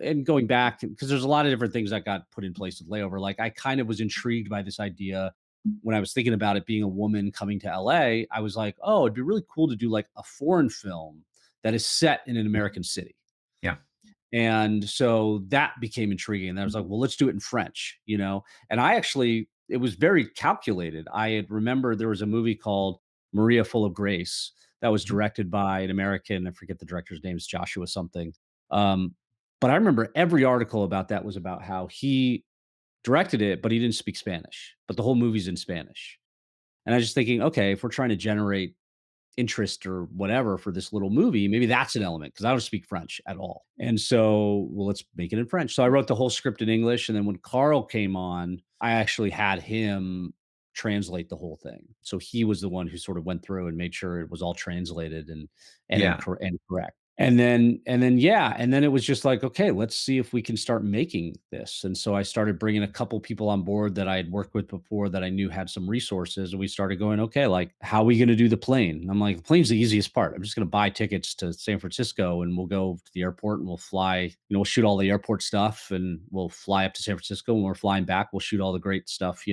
Speaker 3: and going back because there's a lot of different things that got put in place with Layover. Like I kind of was intrigued by this idea when I was thinking about it being a woman coming to LA. I was like, oh, it'd be really cool to do like a foreign film that is set in an American city.
Speaker 1: Yeah.
Speaker 3: And so that became intriguing. And I was like, well, let's do it in French, you know? And I actually, it was very calculated. I had remember there was a movie called Maria Full of Grace that was
Speaker 1: Mhm.
Speaker 3: directed by an American. I forget the director's name, is Joshua something. Um, but I remember every article about that was about how he directed it, but he didn't speak Spanish, but the whole movie's in Spanish. And I was just thinking, okay, if we're trying to generate interest or whatever for this little movie, maybe that's an element because I don't speak French at all. And so, well, let's make it in French. So I wrote the whole script in English. And then when Carl came on, I actually had him translate the whole thing. So he was the one who sort of went through and made sure it was all translated
Speaker 1: Yeah.
Speaker 3: and correct. And then yeah, and then it was just like, okay, let's see if we can start making this. And so I started bringing a couple people on board that I had worked with before that I knew had some resources, and we started going, okay, like how are we going to do the plane? And I'm like, the plane's the easiest part. I'm just going to buy tickets to San Francisco, and we'll go to the airport and we'll fly, we'll shoot all the airport stuff, and we'll fly up to San Francisco. When we're flying back, we'll shoot all the great stuff,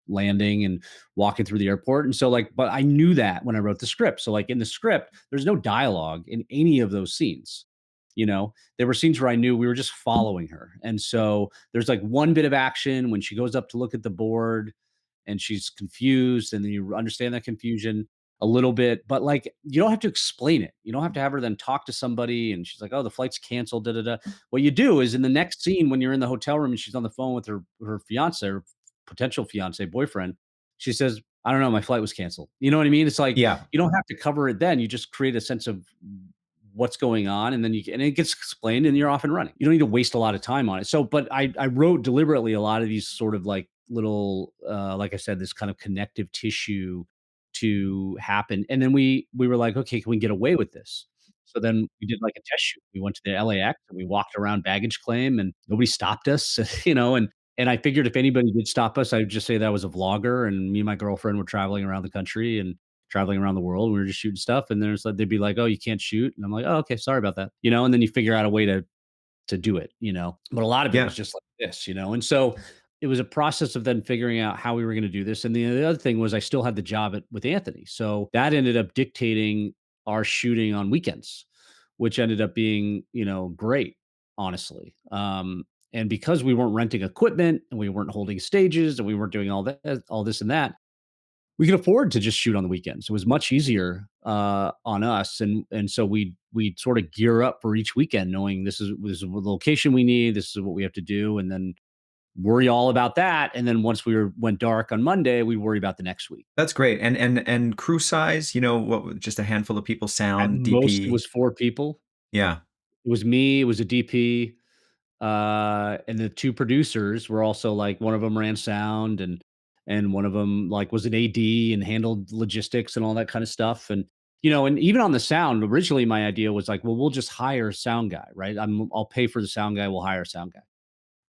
Speaker 3: landing and walking through the airport. And so like, but I knew that when I wrote the script. So like in the script, there's no dialogue in any of those scenes. There were scenes where I knew we were just following her. And so there's like one bit of action when she goes up to look at the board and she's confused, and then you understand that confusion a little bit, but like you don't have to explain it. You don't have to have her then talk to somebody and she's like, oh, the flight's canceled, da da da. What you do is in the next scene when you're in the hotel room and she's on the phone with her fiance or potential fiance boyfriend, she says, I don't know, my flight was canceled. You know what I mean? It's like
Speaker 1: Yeah.
Speaker 3: you don't have to cover it then. You just create a sense of what's going on, and then and it gets explained and you're off and running. You don't need to waste a lot of time on it. So, but I wrote deliberately a lot of these sort of like little like I said, this kind of connective tissue to happen. And then we were like, okay, can we get away with this? So then we did like a test shoot. We went to the LAX and we walked around baggage claim and nobody stopped us, and I figured if anybody did stop us, I would just say that I was a vlogger and me and my girlfriend were traveling around the country and traveling around the world. We were just shooting stuff, and there's like they'd be like, "Oh, you can't shoot," and I'm like, "Oh, okay, sorry about that," and then you figure out a way to do it, But a lot of it was
Speaker 1: Yeah.
Speaker 3: just like this, and so it was a process of then figuring out how we were going to do this. And the other thing was I still had the job with Anthony, so that ended up dictating our shooting on weekends, which ended up being great, honestly. And because we weren't renting equipment and we weren't holding stages and we weren't doing all this and that, we could afford to just shoot on the weekends. It was much easier on us, and so we sort of gear up for each weekend, knowing this is the location we need, this is what we have to do, and then worry all about that. And then once went dark on Monday, we worry about the next week.
Speaker 1: That's great. And crew size, what just a handful of people,
Speaker 3: At
Speaker 1: sound,
Speaker 3: most, it
Speaker 1: DP.
Speaker 3: was 4 people.
Speaker 1: Yeah.
Speaker 3: It was me. It was a DP. And the 2 producers were also like one of them ran sound and one of them like was an AD and handled logistics and all that kind of stuff. And even on the sound, originally my idea was like, well, we'll just hire a sound guy, right? I'll pay for the sound guy, we'll hire a sound guy.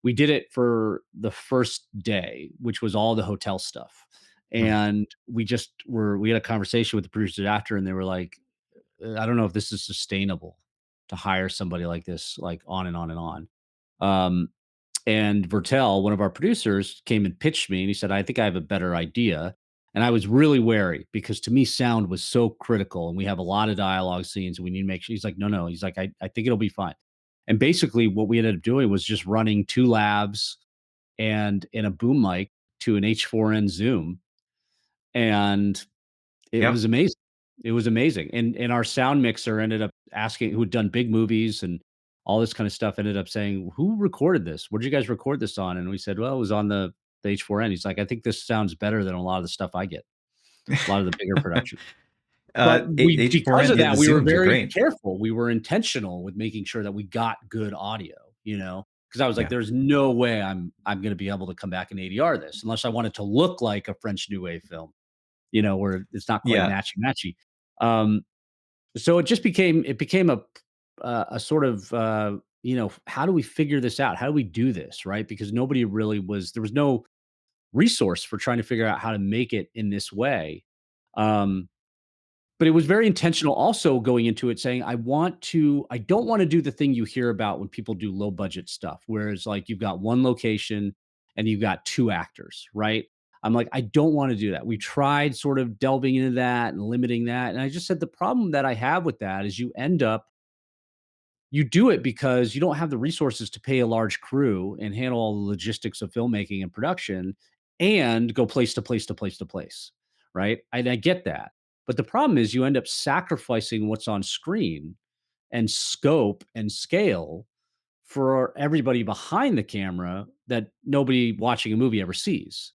Speaker 3: We did it for the first day, which was all the hotel stuff.
Speaker 1: Mhm.
Speaker 3: And we had a conversation with the producers after, and they were like, I don't know if this is sustainable to hire somebody like this, like on and on and on. Um, and Vertel, one of our producers, came and pitched me and he said, I think I have a better idea. And I was really wary because to me, sound was so critical. And we have a lot of dialogue scenes and we need to make sure. He's like, no, no. He's like, I think it'll be fine. And basically, what we ended up doing was just running 2 labs and in a boom mic to an H4n Zoom. And it
Speaker 1: Yep.
Speaker 3: was amazing. It was amazing. And our sound mixer ended up asking, who'd done big movies and all this kind of stuff, ended up saying, "Who recorded this? What did you guys record this on?" And we said, "Well, it was on the H4n." He's like, "I think this sounds better than a lot of the stuff I get, a lot of the bigger production." But because
Speaker 1: H4n,
Speaker 3: of
Speaker 1: yeah, the
Speaker 3: that, we were
Speaker 1: Zooms are
Speaker 3: very
Speaker 1: great.
Speaker 3: careful. We were intentional with making sure that we got good audio, because I was like,
Speaker 1: Yeah.
Speaker 3: "There's no way I'm gonna be able to come back and ADR this unless I want it to look like a French New Wave film." Where it's not quite
Speaker 1: Yeah.
Speaker 3: matchy-matchy. Um, so it became a sort of, how do we figure this out? How do we do this, right? Because nobody really there was no resource for trying to figure out how to make it in this way. Um, but it was very intentional also going into it saying, I don't want to do the thing you hear about when people do low budget stuff, whereas like you've got one location and you've got 2 actors, right? I'm like, I don't want to do that. We tried sort of delving into that and limiting that. And I just said the problem that I have with that is you end up you do it because you don't have the resources to pay a large crew and handle all the logistics of filmmaking and production and go place to place to place to place, right? And I get that. But the problem is you end up sacrificing what's on screen and scope and scale for everybody behind the camera that nobody watching a movie ever sees.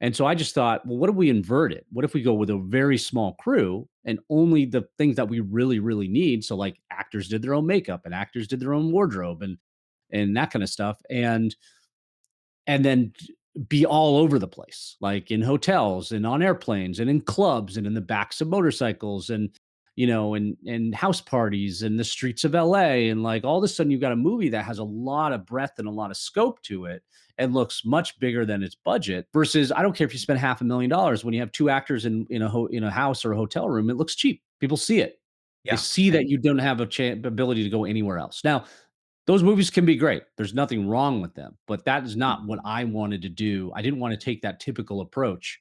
Speaker 3: And so I just thought, well, what if we invert it? What if we go with a very small crew and only the things that we really, really need? So like actors did their own makeup and actors did their own wardrobe and that kind of stuff. And then be all over the place, like in hotels and on airplanes and in clubs and in the backs of motorcycles and and house parties and the streets of LA. And like all of a sudden you've got a movie that has a lot of breadth and a lot of scope to it and looks much bigger than its budget versus I don't care if you spend $500,000 when you have two actors in a house or a hotel room, it looks cheap. People see it. They
Speaker 1: Yeah.
Speaker 3: see that you don't have ability to go anywhere else. Now, those movies can be great. There's nothing wrong with them, but that is not what I wanted to do. I didn't want to take that typical approach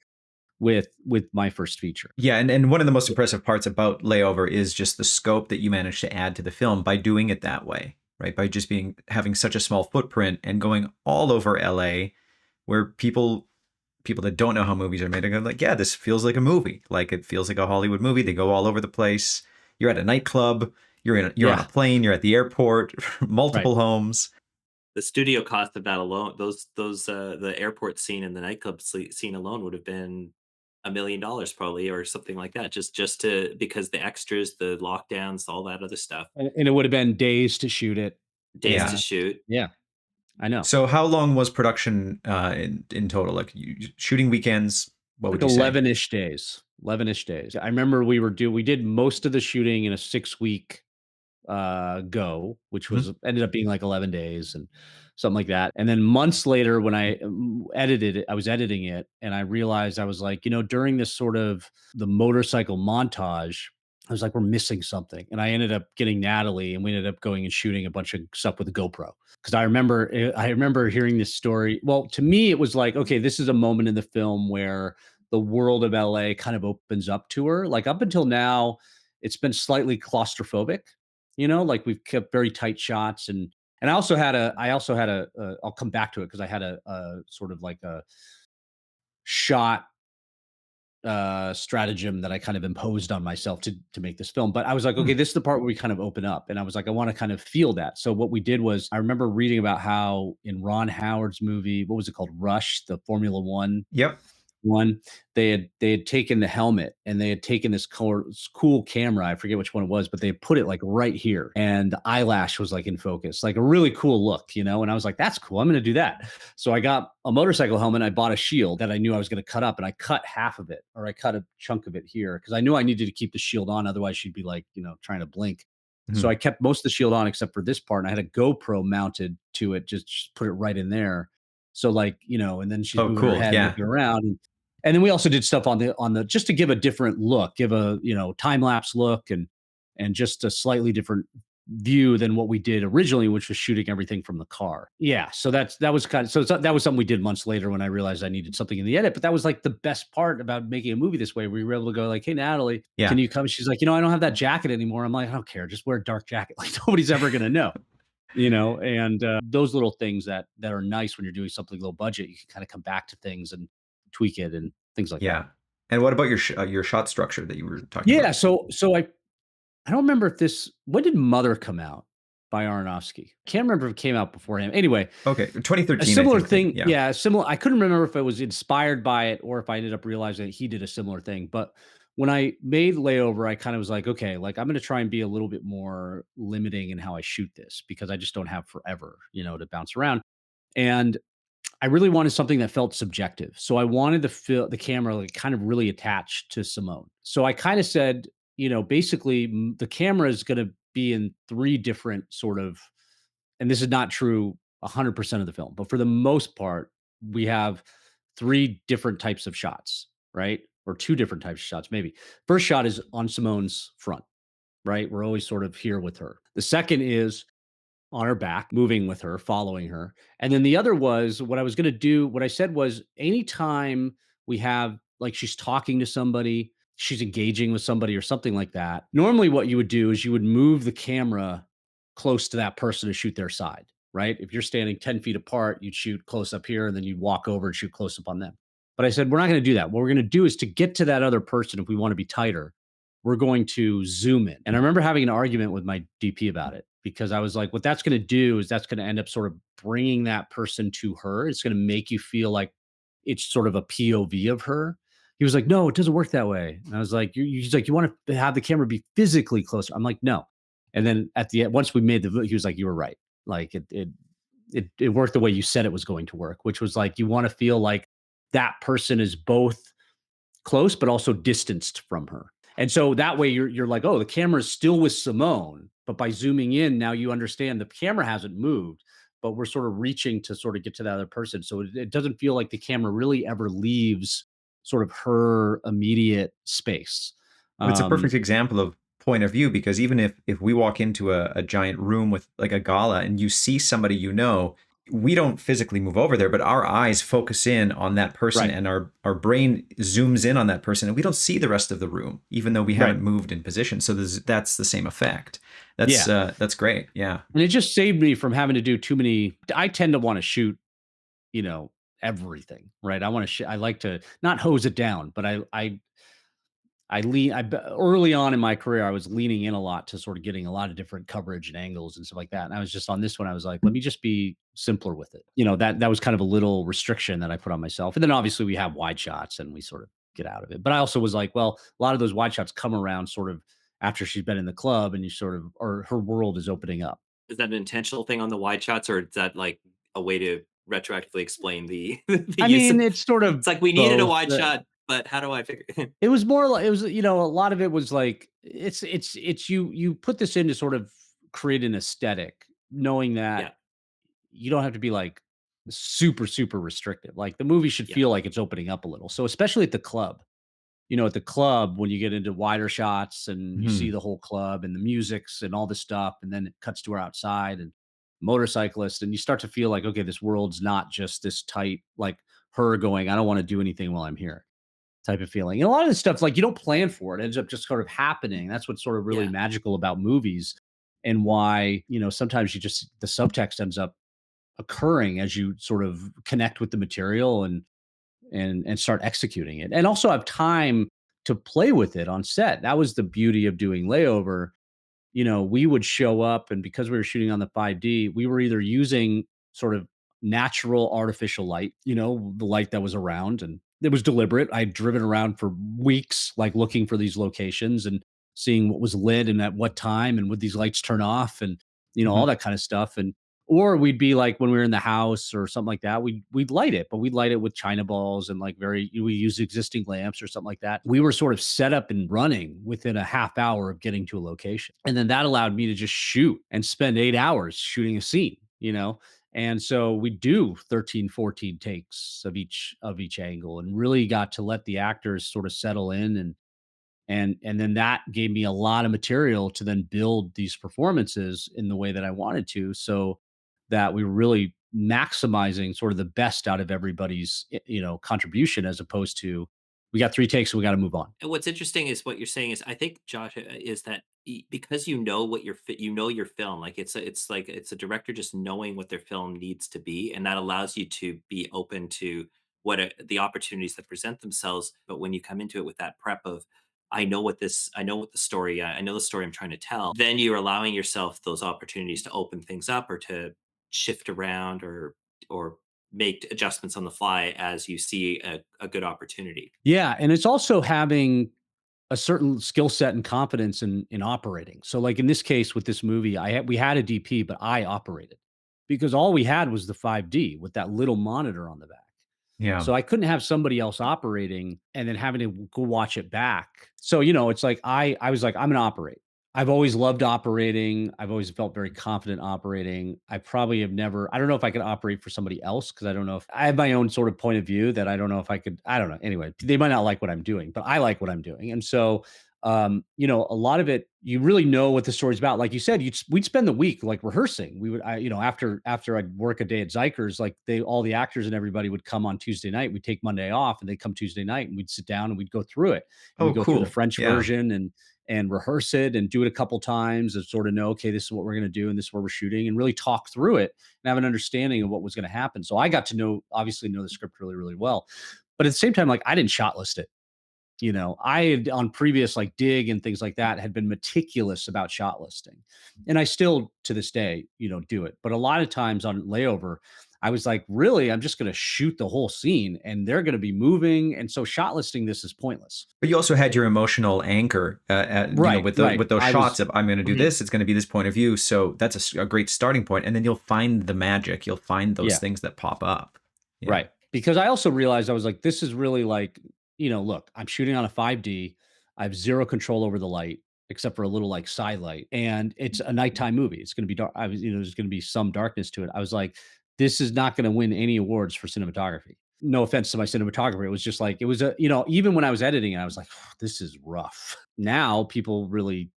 Speaker 3: with my first feature.
Speaker 1: Yeah, and one of the most impressive parts about Layover is just the scope that you managed to add to the film by doing it that way, right? By just having such a small footprint and going all over LA where people that don't know how movies are made are going like, yeah, this feels like a movie. Like it feels like a Hollywood movie. They go all over the place. You're at a nightclub, you're on a
Speaker 3: Yeah,
Speaker 1: plane, you're at the airport,
Speaker 3: right.
Speaker 1: multiple homes.
Speaker 2: The studio cost of that alone, the airport scene and the nightclub scene alone would have been $1 million probably or something like that. Just to because the extras, the lockdowns, all that other stuff,
Speaker 3: And it would have been days to shoot it.
Speaker 2: days to
Speaker 1: Yeah.
Speaker 3: And
Speaker 2: shoot.
Speaker 3: yeah, I know.
Speaker 1: So how long was production in total? Like shooting weekends, what would
Speaker 3: Like
Speaker 1: you say?
Speaker 3: 11-ish days. 11-ish days. I remember we did most of the shooting in a 6-week go, which
Speaker 1: Mhm.
Speaker 3: was ended up being like 11 days and something like that. And then months later, when I edited it, I was editing it and I realized I was like, during this sort of the motorcycle montage, I was like, we're missing something. And I ended up getting Natalie and we ended up going and shooting a bunch of stuff with a GoPro. Cause I remember hearing this story. Well, to me, it was like, okay, this is a moment in the film where the world of LA kind of opens up to her. Like up until now, it's been slightly claustrophobic, like we've kept very tight shots and I also had a I'll come back to it because I had a sort of like a shot stratagem that I kind of imposed on myself to make this film. But I was like,
Speaker 1: Hmm.
Speaker 3: okay, this is the part where we kind of open up. And I was like, I want to kind of feel that. So what we did was I remember reading about how in Ron Howard's movie, what was it called? Rush, the Formula One
Speaker 1: Yep.
Speaker 3: one, they had taken the helmet and they had taken this cool camera. I forget which one it was, but they put it like right here, and the eyelash was like in focus, like a really cool look. And I was like, "That's cool. I'm going to do that." So I got a motorcycle helmet. I bought a shield that I knew I was going to cut up, and I cut half of it, or I cut a chunk of it here because I knew I needed to keep the shield on, otherwise she'd be like, trying to blink. So
Speaker 1: Mhm.
Speaker 3: I kept most of the shield on except for this part, and I had a GoPro mounted to it, just put it right in there. So like, and then she's
Speaker 1: Oh,
Speaker 3: moving her
Speaker 1: cool.
Speaker 3: head,
Speaker 1: Yeah.
Speaker 3: looking around, and then we also did stuff on the just to give a different look, give a, time lapse look and just a slightly different view than what we did originally, which was shooting everything from the car. Yeah, so that was kind of that was something we did months later when I realized I needed something in the edit, but that was like the best part about making a movie this way. We were able to go like, "Hey, Natalie,
Speaker 1: Yeah.
Speaker 3: can you come?" She's like, "I don't have that jacket anymore." I'm like, "I don't care. Just wear a dark jacket. Like nobody's ever going to know." And those little things that are nice when you're doing something low budget, you can kind of come back to things and tweak it and things like that.
Speaker 1: Yeah. And what about your shot structure that you were talking
Speaker 3: Yeah,
Speaker 1: about?
Speaker 3: so I don't remember if this when did Mother come out by Aronofsky? Can't remember if it came out before him. Anyway,
Speaker 1: Okay,
Speaker 3: a
Speaker 1: 2013, I
Speaker 3: similar
Speaker 1: think that,
Speaker 3: thing,
Speaker 1: yeah.
Speaker 3: yeah, similar. I couldn't remember if it was inspired by it or if I ended up realizing that he did a similar thing. But when I made Layover, I kind of was like, okay, like I'm going to try and be a little bit more limiting in how I shoot this because I just don't have forever, to bounce around. And I really wanted something that felt subjective. So I wanted the camera like kind of really attached to Simone. So I kind of said, basically the camera is going to be in three different sort of, and this is not true 100% of the film, but for the most part, we have three different types of shots, right? Or two different types of shots, maybe. First shot is on Simone's front, right? We're always sort of here with her. The second is on her back, moving with her, following her. And then the other was what I was going to do. What I said was anytime we have like she's talking to somebody, she's engaging with somebody or something like that. Normally, what you would do is you would move the camera close to that person to shoot their side, right? If you're standing 10 feet apart, you'd shoot close up here and then you'd walk over and shoot close up on them. But I said, we're not going to do that. What we're going to do is to get to that other person, if we want to be tighter, we're going to zoom in. And I remember having an argument with my DP about it because I was like, what that's going to do is that's going to end up sort of bringing that person to her. It's going to make you feel like it's sort of a POV of her. He was like, no, it doesn't work that way. And I was like, he's like, you want to have the camera be physically closer. I'm like, no. And then at the end, once we made he was like, you were right. Like it worked the way you said it was going to work, which was like, you want to feel like that person is both close, but also distanced from her. And so that way you're like, oh, the camera is still with Simone, but by zooming in, now you understand the camera hasn't moved, but we're sort of reaching to sort of get to that other person. So it doesn't feel like the camera really ever leaves sort of her immediate space.
Speaker 1: And it's a
Speaker 3: Um,
Speaker 1: perfect example of point of view, because even if we walk into a giant room with like a gala and you see somebody, we don't physically move over there, but our eyes focus in on that person
Speaker 3: right,
Speaker 1: and our brain zooms in on that person and we don't see the rest of the room, even though we
Speaker 3: right.
Speaker 1: haven't moved in position. So that's the same effect.
Speaker 3: Yeah.
Speaker 1: That's great. Yeah.
Speaker 3: And it just saved me from having to do too many. I tend to want to shoot, you know, everything, right? I want to, I like to not hose it down, but early on in my career, I was leaning in a lot to sort of getting a lot of different coverage and angles and stuff like that. And I was just on this one, I was like, let me just be simpler with it. That was kind of a little restriction that I put on myself. And then obviously we have wide shots and we sort of get out of it. But I also was like, well, a lot of those wide shots come around sort of after she's been in the club and you sort of, or her world is opening up.
Speaker 2: Is that an intentional thing on the wide shots, or is that like a way to retroactively explain the the
Speaker 3: I
Speaker 2: use
Speaker 3: mean,
Speaker 2: of
Speaker 3: it's sort of
Speaker 2: it's like we needed a
Speaker 3: both.
Speaker 2: wide shot, but how do I figure
Speaker 3: It was more like it was, a lot of it was like it's you put this in to sort of create an aesthetic, knowing
Speaker 2: Yeah,
Speaker 3: that you don't have to be like super, super restrictive. Like the movie should
Speaker 2: yeah,
Speaker 3: feel like it's opening up a little. So especially at the club, at the club when you get into wider shots and you see
Speaker 1: Mhm.
Speaker 3: the whole club and the musics and all this stuff, and then it cuts to her outside and motorcyclist, and you start to feel like, okay, this world's not just this tight, like her going, I don't want to do anything while I'm here type of feeling. And a lot of this stuff, like you don't plan for it, ends up just sort of happening. That's what's sort of really
Speaker 2: yeah.
Speaker 3: magical about movies and why, sometimes the subtext ends up occurring as you sort of connect with the material and start executing it. And also have time to play with it on set. That was the beauty of doing Layover. We would show up, and because we were shooting on the 5D, we were either using sort of natural artificial light, the light that was around, and it was deliberate. I'd driven around for weeks, like looking for these locations and seeing what was lit and at what time and would these lights turn off and all
Speaker 1: Mhm.
Speaker 3: that kind of stuff. And or we'd be like when we were in the house or something like that, we'd light it, but we'd light it with China balls and like we use existing lamps or something like that. We were sort of set up and running within a half hour of getting to a location. And then that allowed me to just shoot and spend 8 hours shooting a scene. And so we do 13, 14 takes of each angle and really got to let the actors sort of settle in and then that gave me a lot of material to then build these performances in the way that I wanted to, so that we were really maximizing sort of the best out of everybody's contribution, as opposed to we got 3 takes and we got to move on.
Speaker 2: And what's interesting is what you're saying is I think Josh is that because you know what you know your film, like it's like it's a director just knowing what their film needs to be, and that allows you to be open to the opportunities that present themselves. But when you come into it with that prep of I know what the story I know the story I'm trying to tell, then you're allowing yourself those opportunities to open things up or to shift around or make adjustments on the fly as you see a good opportunity.
Speaker 3: Yeah, and it's also having a certain skill set and confidence in operating. So like in this case with this movie, we had a DP, but I operated because all we had was the 5D with that little monitor on the back.
Speaker 1: Yeah.
Speaker 3: So I couldn't have somebody else operating and then having to go watch it back. So, it's like I was like, I'm gonna operate. I've always loved operating. I've always felt very confident operating. I probably have never, I don't know if I could operate for somebody else because I don't know if I have my own sort of point of view that I don't know if I could, I don't know. Anyway, they might not like what I'm doing, but I like what I'm doing. And so A lot of it, you really know what the story's about. Like you said, we'd spend the week like rehearsing. We would, after I'd work a day at Zyker's, like all the actors and everybody would come on Tuesday night. We'd take Monday off, and they'd come Tuesday night, and we'd sit down and we'd go through it, and
Speaker 1: Oh,
Speaker 3: we'd go through the
Speaker 1: cool.
Speaker 3: French
Speaker 1: Yeah.
Speaker 3: version and rehearse it and do it a couple times and sort of know, okay, this is what we're going to do and this is where we're shooting, and really talk through it and have an understanding of what was going to happen. So I got to obviously know the script really, really well. But at the same time, like I didn't shot list it. I had on previous like dig and things like that had been meticulous about shot listing. And I still to this day, do it. But a lot of times on Layover, I was like, really, I'm just going to shoot the whole scene and they're going to be moving. And so shot listing this is pointless.
Speaker 1: But you also had your emotional anchor,
Speaker 3: Right, right.
Speaker 1: with those
Speaker 3: I
Speaker 1: shots
Speaker 3: was,
Speaker 1: of I'm going to do
Speaker 3: mhm,
Speaker 1: this. It's going to be this point of view. So that's a great starting point, and then you'll find the magic. You'll find those
Speaker 3: yeah.
Speaker 1: things that pop up. Yeah,
Speaker 3: Right. Because I also realized I was like, this is really like, look, I'm shooting on a 5D. I have zero control over the light except for a little like side light. And it's a nighttime movie. It's going to be dark. There's going to be some darkness to it. I was like, this is not going to win any awards for cinematography. No offense to my cinematographer. It was just like, it was even when I was editing, I was like, this is rough. Now people really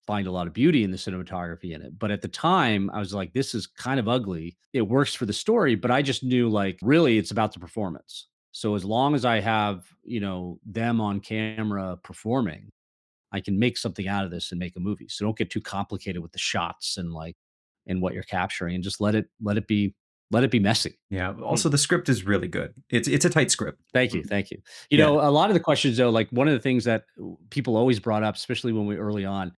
Speaker 3: find a lot of beauty in the cinematography in it. But at the time, I was like, this is kind of ugly. It works for the story, but I just knew like really it's about the performance. So as long as I have, them on camera performing, I can make something out of this and make a movie. So don't get too complicated with the shots and like and what you're capturing and just let it be messy.
Speaker 1: yeah.
Speaker 3: Hmm.
Speaker 1: Also, the script is really good. It's a tight script.
Speaker 3: Thank you. Thank you.
Speaker 1: Yeah,
Speaker 3: A lot of the questions though, like one of the things that people always brought up, especially when we early on,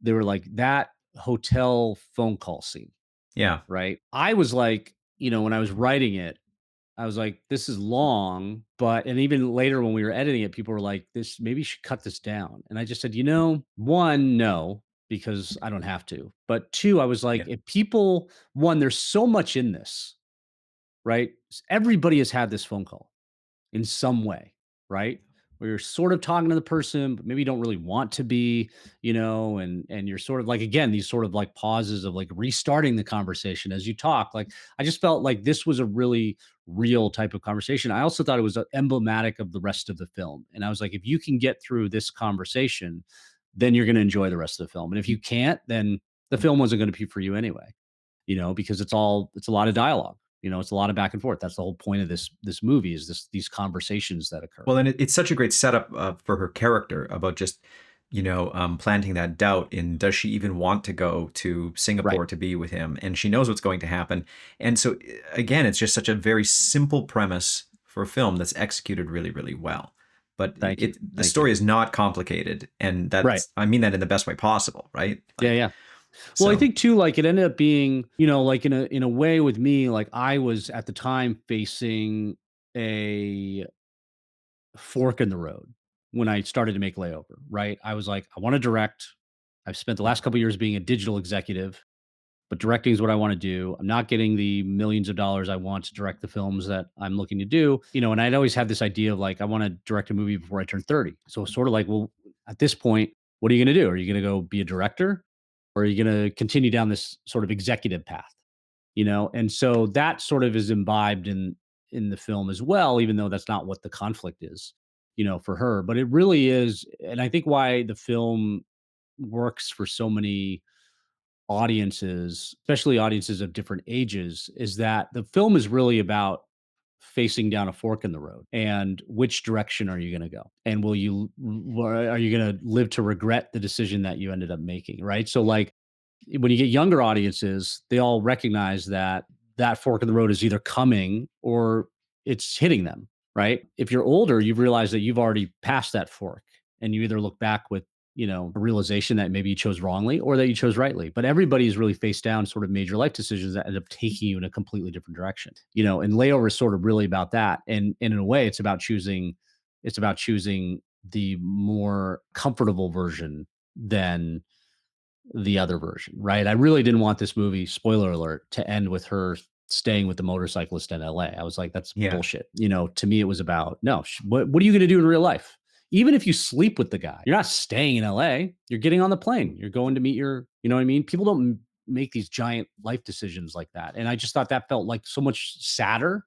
Speaker 3: they were like, "That hotel phone call scene,"
Speaker 1: yeah.
Speaker 3: right? I was like, when I was writing it, I was like, "This is long," and even later when we were editing it, people were like, "This maybe you should cut this down." And I just said, 1, no, because I don't have to. But 2, I was like,
Speaker 1: Yeah.
Speaker 3: if people 1, there's so much in this, right? Everybody has had this phone call in some way, right? Where you're sort of talking to the person, but maybe you don't really want to be, and you're sort of like again, these sort of like pauses of like restarting the conversation as you talk. Like I just felt like this was a really real type of conversation. I also thought it was emblematic of the rest of the film. And I was like, if you can get through this conversation, then you're going to enjoy the rest of the film. And if you can't, then the film wasn't going to be for you anyway, because it's a lot of dialogue. It's a lot of back and forth. That's the whole point of this movie is these conversations that occur.
Speaker 1: Well, and it's such a great setup for her character about just, planting that doubt in does she even want to go to
Speaker 3: Right.
Speaker 1: Singapore to be with him? And she knows what's going to happen. And so, again, it's just such a very simple premise for a film that's executed really, really well. But
Speaker 3: Thank you.
Speaker 1: the
Speaker 3: Thank you.
Speaker 1: story is not complicated. And
Speaker 3: Right.
Speaker 1: I mean that in the best way possible, right?
Speaker 3: Yeah,
Speaker 1: Like,
Speaker 3: yeah. Well, I
Speaker 1: so,
Speaker 3: think too, like it ended up being, like in a way with me, like I was at the time facing a fork in the road when I started to make Layover, right? I was like, I want to direct. I've spent the last couple of years being a digital executive, but directing is what I want to do. I'm not getting the millions of dollars I want to direct the films that I'm looking to do, and I'd always had this idea of like, I want to direct a movie before I turn 30. So it's sort of like, well, at this point, what are you going to do? Are you going to go be a director or are you going to continue down this sort of executive path? And so that sort of is imbibed in the film as well, even though that's not what the conflict is, for her. But it really is. And I think why the film works for so many audiences, especially audiences of different ages, is that the film is really about facing down a fork in the road and which direction are you going to go and are you going to live to regret the decision that you ended up making, right? So like when you get younger audiences, they all recognize that that fork in the road is either coming or it's hitting them, right? If you're older, you've realized that you've already passed that fork and you either look back with, a realization that maybe you chose wrongly or that you chose rightly. But everybody's really faced down sort of major life decisions that end up taking you in a completely different direction, and Layover is sort of really about that. And in a way, it's about choosing the more comfortable version than the other version, right? I really didn't want this movie, spoiler alert, to end with her staying with the motorcyclist in LA. I was like, that's
Speaker 1: yeah.
Speaker 3: bullshit. To me, it was about, no, what are you going to do in real life? Even if you sleep with the guy, you're not staying in LA. You're getting on the plane. You're going to meet you know what I mean? People don't make these giant life decisions like that. And I just thought that felt like so much sadder,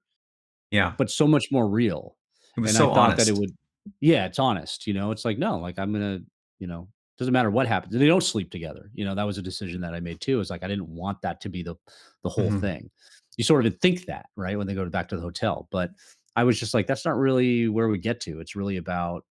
Speaker 1: Yeah.
Speaker 3: but so much more real.
Speaker 1: It was
Speaker 3: And I
Speaker 1: so
Speaker 3: thought that it
Speaker 1: honest.
Speaker 3: would, yeah, it's honest. It's like, no, like I'm going to you know, doesn't matter what happens. And they don't sleep together. You know, that was a decision that I made too. Is like I didn't want that to be the whole
Speaker 1: Mhm.
Speaker 3: thing. You sort of think that, right, when they go back to the hotel. But I was just like, that's not really where we get to. It's really about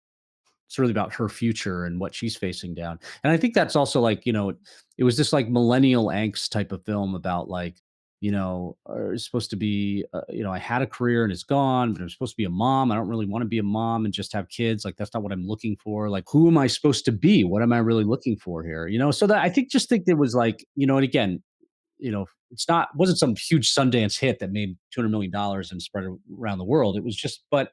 Speaker 3: her future and what she's facing down. And I think that's also like, it was this like millennial angst type of film about like, it's supposed to be, I had a career and it's gone, but I'm supposed to be a mom. I don't really want to be a mom and just have kids. Like, that's not what I'm looking for. Like, who am I supposed to be? What am I really looking for here? So that I think just think there was like, and again, wasn't some huge Sundance hit that made $200 million and spread around the world. It was just, but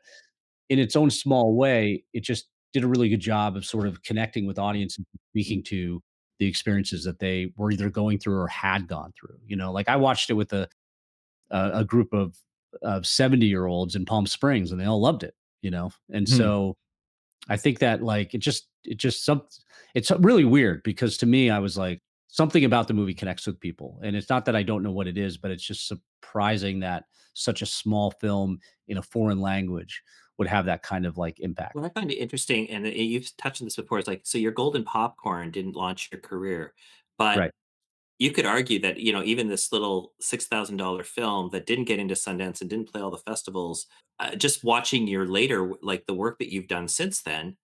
Speaker 3: in its own small way, it just did a really good job of sort of connecting with audience and speaking to the experiences that they were either going through or had gone through. Like I watched it with a group of 70-year-olds in Palm Springs, and they all loved it. And
Speaker 1: Mhm.
Speaker 3: so I think that like it's really weird because to me I was like something about the movie connects with people, and it's not that I don't know what it is, but it's just surprising that such a small film in a foreign language would have that kind of like impact.
Speaker 2: What I find it interesting, and you've touched on this before, is like, so your golden popcorn didn't launch your career, but
Speaker 3: Right.
Speaker 2: you could argue that, even this little $6,000 film that didn't get into Sundance and didn't play all the festivals, just watching your later, like the work that you've done since then,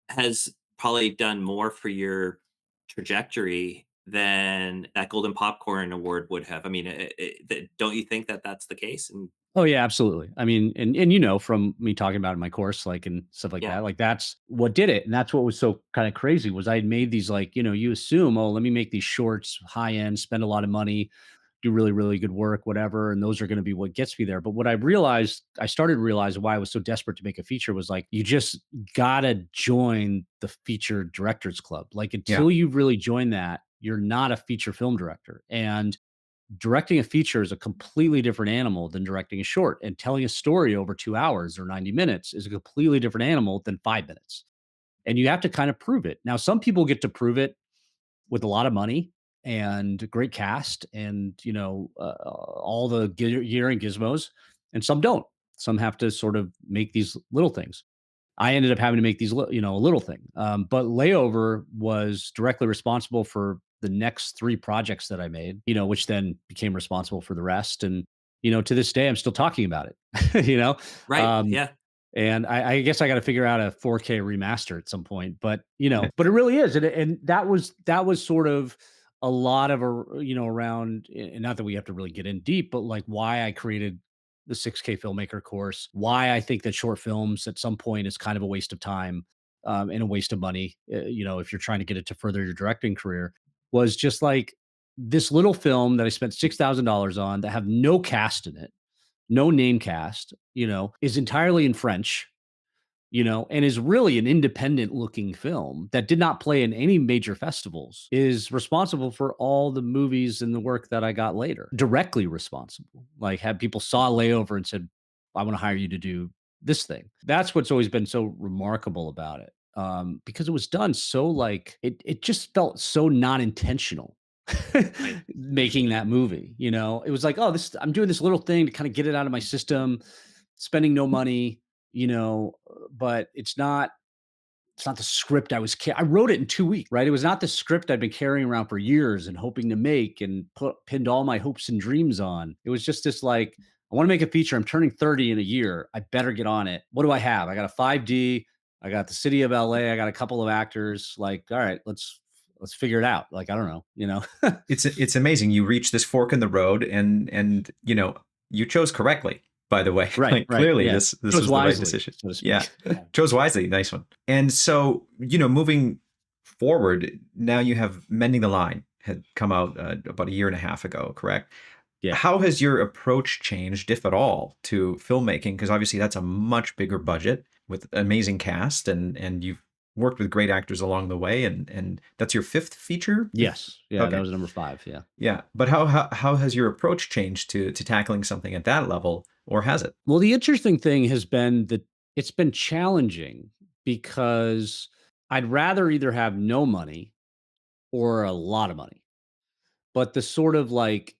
Speaker 2: has probably done more for your trajectory than that golden popcorn award would have. I mean, don't you think that that's the case? And
Speaker 3: Oh yeah, absolutely. I mean, and from me talking about it in my course, like and stuff like
Speaker 2: yeah,
Speaker 3: that, like that's what did it, and that's what was so kind of crazy was I had made these like you assume, oh, let me make these shorts, high end, spend a lot of money, do really really good work, whatever, and those are going to be what gets me there. But what I started to realize why I was so desperate to make a feature was like you just gotta join the feature directors club. Like
Speaker 1: Yeah.
Speaker 3: until you really join that, you're not a feature film director, and directing a feature is a completely different animal than directing a short, and telling a story over 2 hours or 90 minutes is a completely different animal than 5 minutes. And you have to kind of prove it. Now, some people get to prove it with a lot of money and great cast and, all the gear and gizmos, and some don't. Some have to sort of make these little things. I ended up having to make these, a little thing. But Layover was directly responsible for the next 3 projects that I made, which then became responsible for the rest. And, to this day, I'm still talking about it,
Speaker 2: right,
Speaker 3: Um,
Speaker 2: yeah.
Speaker 3: and I guess I got to figure out a 4K remaster at some point. But, but it really is. And that was sort of a lot of, around, and not that we have to really get in deep, but like why I created the 6K filmmaker course, why I think that short films at some point is kind of a waste of time, and a waste of money, if you're trying to get it to further your directing career, was just like this little film that I spent $6,000 on that have no cast in it, no name cast, is entirely in French, and is really an independent looking film that did not play in any major festivals, is responsible for all the movies and the work that I got later. Directly responsible. Like had people saw Layover and said, I want to hire you to do this thing. That's what's always been so remarkable about it. Because it was done so like it just felt so not intentional
Speaker 2: Right.
Speaker 3: making that movie. It was like, oh, this I'm doing this little thing to kind of get it out of my system, spending no money, but it's not the script I wrote it in 2 weeks, right? It was not the script I'd been carrying around for years and hoping to make and pinned all my hopes and dreams on. It was just this like, I want to make a feature. I'm turning 30 in a year. I better get on it. What do I have? I got a 5D. I got the city of LA. I got a couple of actors. Like, all right, let's figure it out. Like, I don't know.
Speaker 1: It's amazing. You reach this fork in the road, and you chose correctly, by the way.
Speaker 3: Right,
Speaker 1: Like
Speaker 3: right.
Speaker 1: clearly
Speaker 3: Yeah.
Speaker 1: this
Speaker 3: Chose
Speaker 1: was the right
Speaker 3: wisely,
Speaker 1: decision.
Speaker 3: so to
Speaker 1: Yeah.
Speaker 3: speak.
Speaker 1: Chose wisely. Nice one. And so, moving forward, now you have Mending the Line had come out about a year and a half ago, correct?
Speaker 3: Yeah.
Speaker 1: How has your approach changed, if at all, to filmmaking? Because obviously that's a much bigger budget with amazing cast, and you've worked with great actors along the way, and that's your fifth feature. If
Speaker 3: Yes. Yeah. That
Speaker 1: okay,
Speaker 3: was number 5. Yeah.
Speaker 1: yeah, but how has your approach changed to tackling something at that level, or has it?
Speaker 3: Well, the interesting thing has been that it's been challenging because I'd rather either have no money or a lot of money. But the sort of like,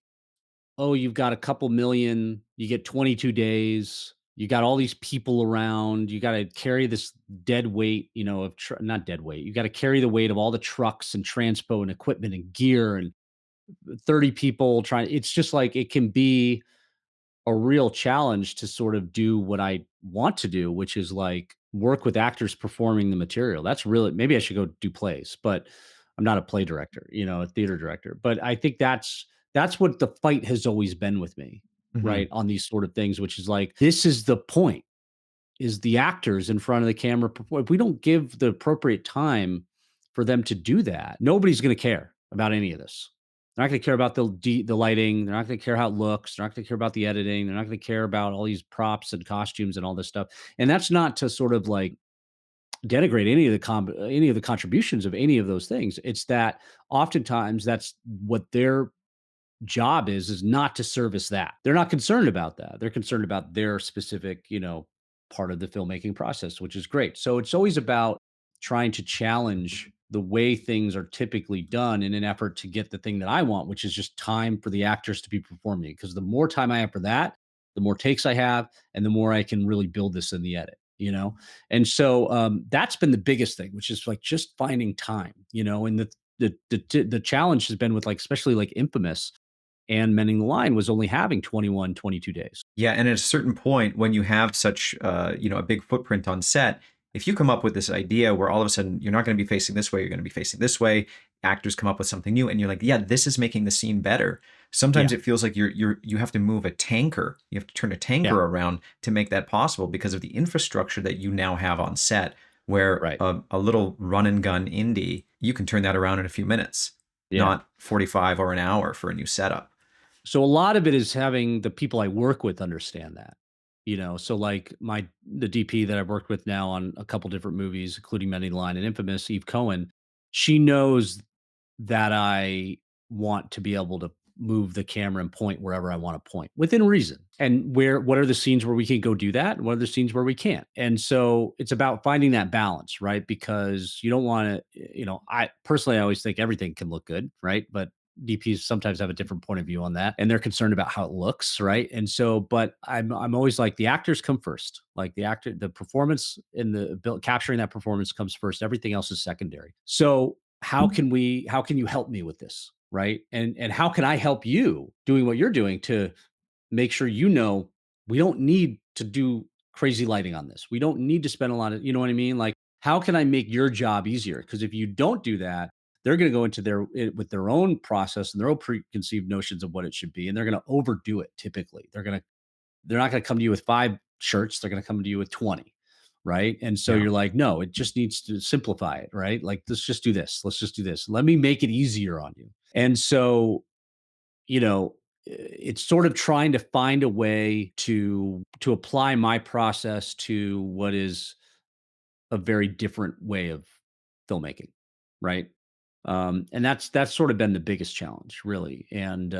Speaker 3: oh, you've got a couple million, you get 22 days. You got all these people around. You got to carry this dead weight, of not dead weight. You got to carry the weight of all the trucks and transpo and equipment and gear and 30 people trying. It's just like it can be a real challenge to sort of do what I want to do, which is like work with actors performing the material. That's really, maybe I should go do plays, but I'm not a play director, a theater director. But I think that's what the fight has always been with me,
Speaker 1: Mhm.
Speaker 3: right? On these sort of things, which is like this is the point, is the actors in front of the camera. If we don't give the appropriate time for them to do that, nobody's going to care about any of this. They're not going to care about the lighting. They're not going to care how it looks. They're not going to care about the editing. They're not going to care about all these props and costumes and all this stuff. And that's not to sort of like denigrate any of the contributions of any of those things. It's that oftentimes that's what they're job is not to service that. They're not concerned about that. They're concerned about their specific, part of the filmmaking process, which is great. So it's always about trying to challenge the way things are typically done in an effort to get the thing that I want, which is just time for the actors to be performing. Because the more time I have for that, the more takes I have, and the more I can really build this in the edit. And so that's been the biggest thing, which is like just finding time. And the challenge has been with like especially like Infamous and Mending the Line was only having 21, 22 days.
Speaker 1: Yeah, and at a certain point, when you have such, a big footprint on set, if you come up with this idea where all of a sudden you're not going to be facing this way, you're going to be facing this way, actors come up with something new, and you're like, yeah, this is making the scene better. Sometimes
Speaker 3: Yeah,
Speaker 1: it feels like you have to move a tanker, you have to turn a
Speaker 3: yeah,
Speaker 1: tanker around to make that possible because of the infrastructure that you now have on set. Where
Speaker 3: right.
Speaker 1: a little run and gun indie, you can turn that around in a few minutes,
Speaker 3: Yeah.
Speaker 1: not 45 or an hour for a new setup.
Speaker 3: So a lot of it is having the people I work with understand that. So like the DP that I've worked with now on a couple different movies, including Mending the Line and Infamous, Eve Cohen, she knows that I want to be able to move the camera and point wherever I want to point within reason. And what are the scenes where we can go do that? And what are the scenes where we can't? And so it's about finding that balance, right? Because you don't want to, I personally I always think everything can look good, right? But DPs sometimes have a different point of view on that, and they're concerned about how it looks, right? And so, but I'm always like the actors come first, like the performance in capturing that performance comes first. Everything else is secondary. So how can you help me with this, right? And how can I help you doing what you're doing to make sure we don't need to do crazy lighting on this. We don't need to spend a lot of, you know what I mean? Like, how can I make your job easier? Because if you don't do that, they're going to go into with their own process and their own preconceived notions of what it should be, and they're going to overdo it. Typically, they're not going to come to you with 5 shirts. They're going to come to you with 20, right? And so
Speaker 1: Yeah.
Speaker 3: you're like, no, it just needs to simplify it, right? Like, let's just do this. Let's just do this. Let me make it easier on you. And so it's sort of trying to find a way to apply my process to what is a very different way of filmmaking, right? And that's sort of been the biggest challenge, really. And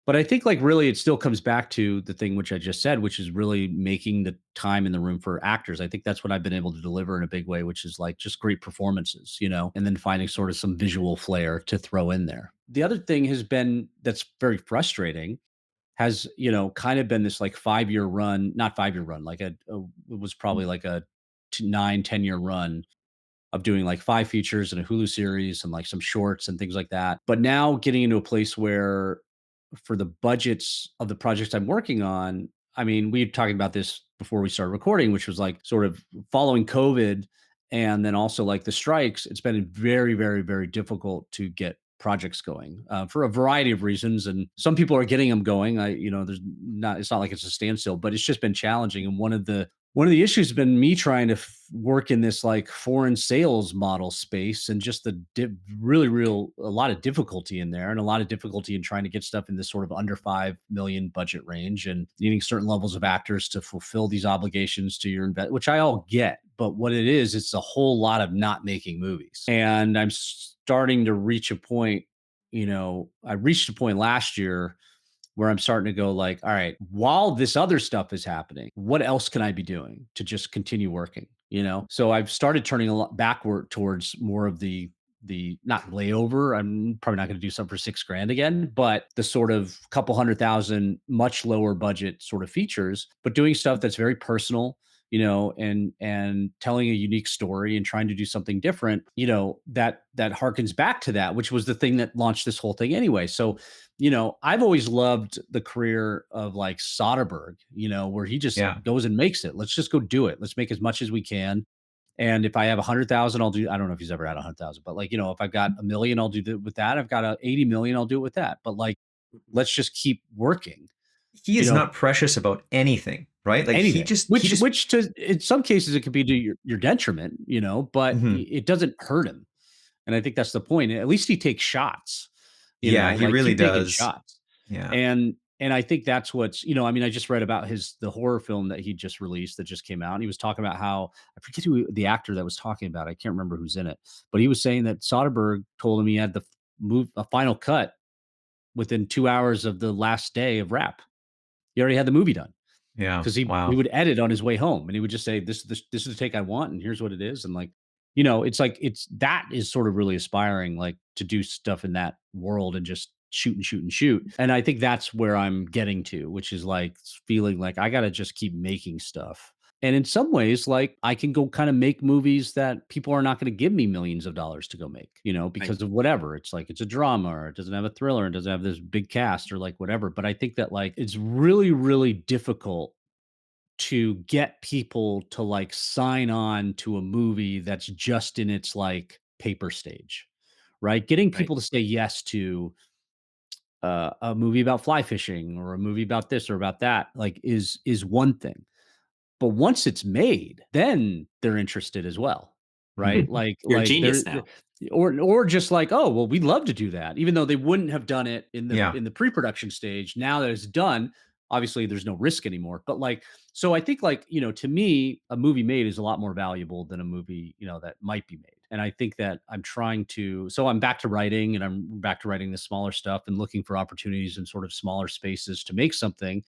Speaker 3: but I think like really it still comes back to the thing which I just said, which is really making the time in the room for actors. I think that's what I've been able to deliver in a big way, which is like just great performances, and then finding sort of some visual flair to throw in there. The other thing has been that's very frustrating has, kind of been this like 5-year run, not 5-year run, like it was probably like a 9, 10-year run of doing like 5 features and a Hulu series and like some shorts and things like that. But now getting into a place where for the budgets of the projects I'm working on, I mean, we were talking about this before we started recording, which was like sort of following COVID and then also like the strikes. It's been very, very, very difficult to get projects going for a variety of reasons. And some people are getting them going. It's not like it's a standstill, but it's just been challenging. And one of the issues has been me trying to work in this like foreign sales model space and just really real a lot of difficulty in there and a lot of difficulty in trying to get stuff in this sort of under 5 million budget range and needing certain levels of actors to fulfill these obligations to your which I all get. But what it is, it's a whole lot of not making movies. And I'm starting to reach a point, I reached a point last year where I'm starting to go like, all right, while this other stuff is happening, what else can I be doing to just continue working? So I've started turning a lot backward towards more of the the not layover. I'm probably not going to do something for 6 grand again, but the sort of couple 100,000, much lower budget sort of features, but doing stuff that's very personal, and telling a unique story and trying to do something different, that harkens back to that, which was the thing that launched this whole thing anyway. So, I've always loved the career of like Soderbergh, where he just
Speaker 1: Yeah.
Speaker 3: goes and makes it. Let's just go do it. Let's make as much as we can. And if I have 100,000, I'll do, I don't know if he's ever had 100,000, but like, if I've got a million, I'll do that with that. I've got a 80 million, I'll do it with that. But like,
Speaker 2: Mhm.
Speaker 3: let's just keep working,
Speaker 1: He
Speaker 3: you
Speaker 1: is
Speaker 3: know,
Speaker 1: not precious about anything, right? Like
Speaker 3: anything,
Speaker 1: he
Speaker 3: which,
Speaker 1: just
Speaker 3: which to, in some cases it could be to your detriment, but
Speaker 1: Mhm.
Speaker 3: it doesn't hurt him. And I think that's the point. At least he takes shots,
Speaker 1: Yeah, he
Speaker 3: like
Speaker 1: really
Speaker 3: keep taking
Speaker 1: does.
Speaker 3: shots.
Speaker 1: Yeah.
Speaker 3: And I think that's what's, I mean, I just read about the horror film that he just released that just came out. And he was talking about how I forget who the actor that was talking about. I can't remember who's in it, but he was saying that Soderbergh told him he had the move a final cut within 2 hours of the last day of wrap. He already had the movie done
Speaker 1: Yeah.
Speaker 3: because he
Speaker 1: Wow.
Speaker 3: would edit on his way home and he would just say, this is the take I want, and here's what it is. And like, it's like it's that is sort of really aspiring, like to do stuff in that world and just shoot and shoot and shoot. And I think that's where I'm getting to, which is like feeling like I gotta just keep making stuff. And in some ways, like I can go kind of make movies that people are not going to give me millions of dollars to go make,
Speaker 2: Right.
Speaker 3: because of whatever. It's like it's a drama or it doesn't have a thriller and doesn't have this big cast or like whatever. But I think that like it's really, really difficult to get people to like sign on to a movie that's just in its like paper stage, right? Getting
Speaker 2: Right.
Speaker 3: people to say yes to a movie about fly fishing or a movie about this or about that, like is one thing. But once it's made, then they're interested as well, right?
Speaker 1: Mhm.
Speaker 3: Like
Speaker 2: You're a
Speaker 3: like
Speaker 2: genius now.
Speaker 3: or just like, "Oh, well, we'd love to do that," even though they wouldn't have done it in the
Speaker 1: Yeah.
Speaker 3: pre-production stage. Now that it's done, obviously there's no risk anymore. But like, so I think like, to me, a movie made is a lot more valuable than a movie, that might be made. And I think that I'm trying to, so I'm back to writing and I'm back to writing the smaller stuff and looking for opportunities in sort of smaller spaces to make something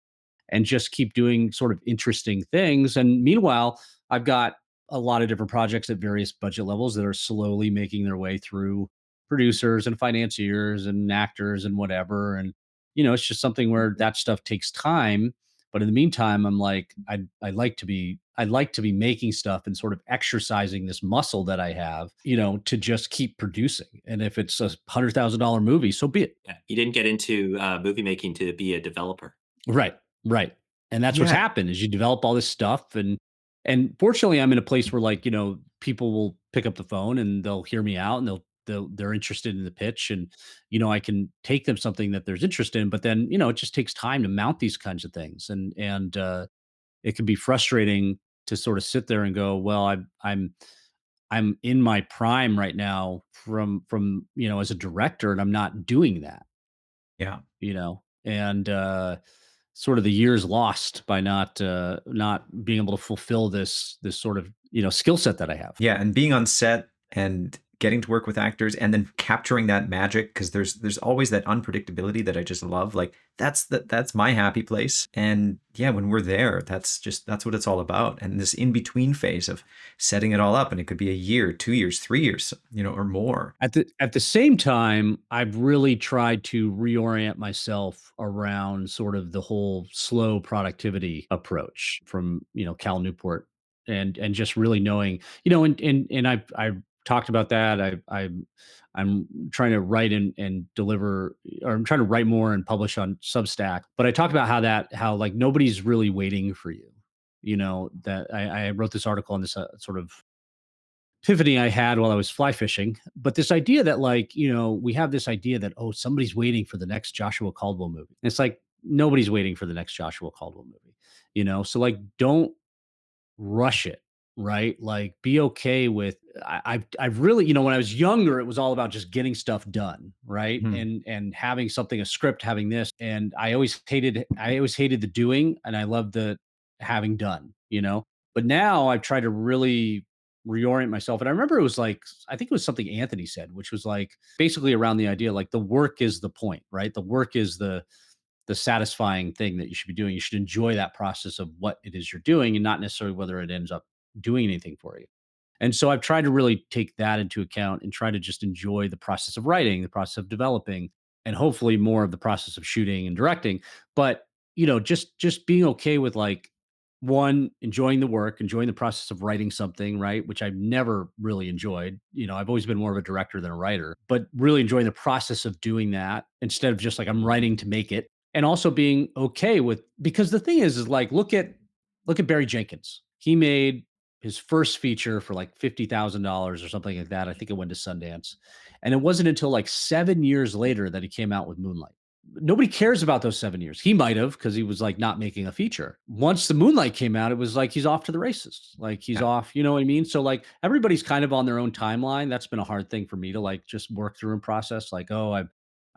Speaker 3: and just keep doing sort of interesting things. And meanwhile, I've got a lot of different projects at various budget levels that are slowly making their way through producers and financiers and actors and whatever. And, it's just something where
Speaker 2: Mhm.
Speaker 3: that stuff takes time. But in the meantime, I'm like, I'd like to be making stuff and sort of exercising this muscle that I have, to just keep producing. And if it's $100,000 movie, so be it.
Speaker 2: Yeah. You didn't get into movie making to be a developer.
Speaker 3: Right, right. And that's what's
Speaker 1: Yeah.
Speaker 3: happened is you develop all this stuff and fortunately I'm in a place where like, people will pick up the phone and they'll hear me out and they're interested in the pitch and I can take them something that there's interest in, but then, it just takes time to mount these kinds of things and it can be frustrating to sort of sit there and go, well, I'm in my prime right now from as a director and I'm not doing that,
Speaker 1: Yeah.
Speaker 3: and sort of the years lost by not being able to fulfill this sort of skill set that I have.
Speaker 1: Yeah, and being on set and getting to work with actors and then capturing that magic because there's always that unpredictability that I just love. Like that's my happy place. And yeah, when we're there, that's what it's all about. And this in between phase of setting it all up, and it could be a year, 2 years, 3 years, or more.
Speaker 3: At the same time, I've really tried to reorient myself around sort of the whole slow productivity approach from Cal Newport, and just really knowing and I've talked about that. I'm trying to write and deliver, or I'm trying to write more and publish on Substack. But I talked about how like nobody's really waiting for you. That I wrote this article on this sort of epiphany I had while I was fly fishing. But this idea that like, we have this idea that, oh, somebody's waiting for the next Joshua Caldwell movie. And it's like nobody's waiting for the next Joshua Caldwell movie. So like don't rush it, right? Like be okay with I've really, when I was younger, it was all about just getting stuff done, right?
Speaker 1: Mhm.
Speaker 3: And having something, a script, having this. And I always hated the doing and I loved the having done. But now I've tried to really reorient myself. And I remember it was like, I think it was something Anthony said, which was like basically around the idea like the work is the point, right? The work is the satisfying thing that you should be doing. You should enjoy that process of what it is you're doing and not necessarily whether it ends up doing anything for you. And so I've tried to really take that into account and try to just enjoy the process of writing, the process of developing, and hopefully more of the process of shooting and directing. But, just being okay with like one, enjoying the work, enjoying the process of writing something, right? Which I've never really enjoyed. I've always been more of a director than a writer, but really enjoying the process of doing that instead of just like I'm writing to make it. And also being okay with, because the thing is like look at Barry Jenkins. He made his first feature for like $50,000 or something like that. I think it went to Sundance. And it wasn't until like 7 years later that he came out with Moonlight. Nobody cares about those 7 years. He might have, because he was like not making a feature. Once the Moonlight came out, it was like he's off to the races. Like he's
Speaker 1: Yeah.
Speaker 3: off, you know what I mean? So like everybody's kind of on their own timeline. That's been a hard thing for me to like just work through and process. Like, oh,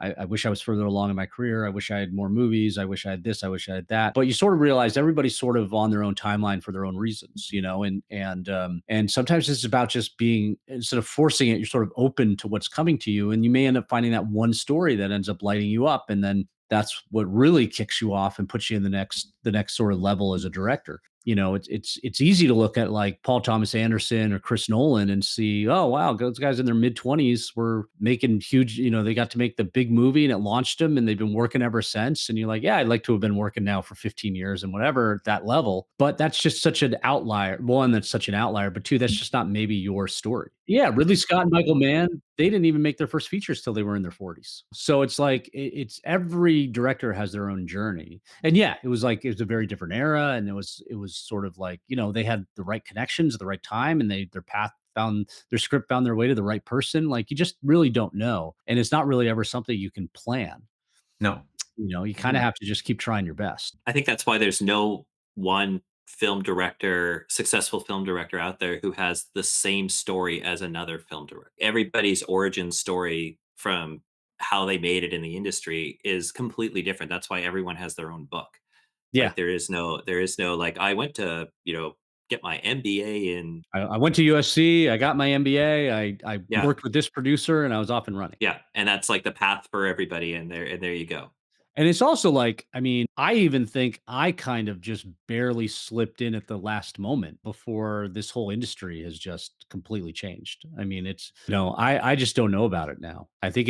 Speaker 3: I wish I was further along in my career. I wish I had more movies. I wish I had this. I wish I had that. But you sort of realize everybody's sort of on their own timeline for their own reasons, and sometimes it's about just being, instead of forcing it, you're sort of open to what's coming to you, and you may end up finding that one story that ends up lighting you up, and then that's what really kicks you off and puts you in the next sort of level as a director. It's easy to look at like Paul Thomas Anderson or Chris Nolan and see, oh wow, those guys in their mid 20s were making huge. They got to make the big movie and it launched them, and they've been working ever since. And you're like, yeah, I'd like to have been working now for 15 years and whatever at that level. But that's just such an outlier. One, that's such an outlier, but two, that's just not maybe your story. Yeah, Ridley Scott and Michael Mann, they didn't even make their first features till they were in their 40s. So it's like it's every director has their own journey. And yeah, it was a very different era, and it was sort of like, they had the right connections at the right time, and their script found their way to the right person. Like you just really don't know. And it's not really ever something you can plan.
Speaker 1: No.
Speaker 3: You kind of have to just keep trying your best.
Speaker 2: I think that's why there's no one successful film director out there who has the same story as another film director. Everybody's origin story from how they made it in the industry is completely different. That's why everyone has their own book.
Speaker 3: Yeah.
Speaker 2: Like there is no like I went to, get my MBA in.
Speaker 3: I went to USC, I got my MBA, I
Speaker 2: Yeah.
Speaker 3: worked with this producer, and I was off and running.
Speaker 2: Yeah, and that's like the path for everybody, and there you go.
Speaker 3: And it's also like, I mean, I even think I kind of just barely slipped in at the last moment before this whole industry has just completely changed. I mean, I just don't know about it now. I think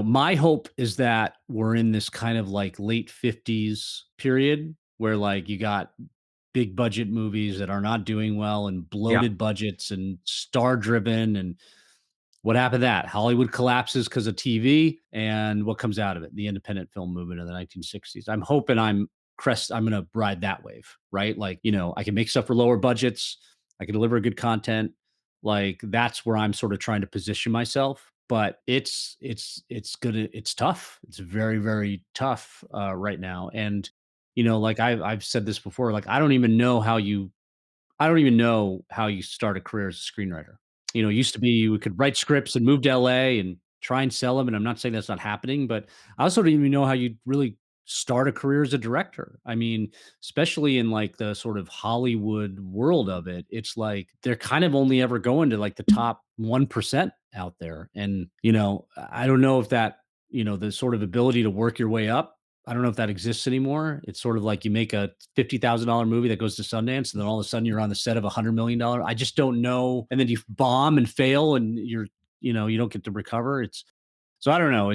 Speaker 3: my hope is that we're in this kind of like late 50s period where like you got big budget movies that are not doing well and
Speaker 1: Yeah.
Speaker 3: bloated budgets and star driven, and what happened to that? Hollywood collapses because of TV, and what comes out of it? The independent film movement of the 1960s. I'm hoping I'm gonna ride that wave, right? Like, I can make stuff for lower budgets, I can deliver good content. Like that's where I'm sort of trying to position myself. But it's tough. It's very, very tough right now. And like I've said this before, like I don't even know how you start a career as a screenwriter. It used to be you could write scripts and move to LA and try and sell them. And I'm not saying that's not happening, but I also don't even know how you really start a career as a director. I mean, especially in like the sort of Hollywood world of it, it's like they're kind of only ever going to like the top 1% out there. And, I don't know if that, the sort of ability to work your way up, I don't know if that exists anymore. It's sort of like you make a $50,000 movie that goes to Sundance, and then all of a sudden you're on the set of $100 million. I just don't know. And then you bomb and fail, and you don't get to recover. So I don't know.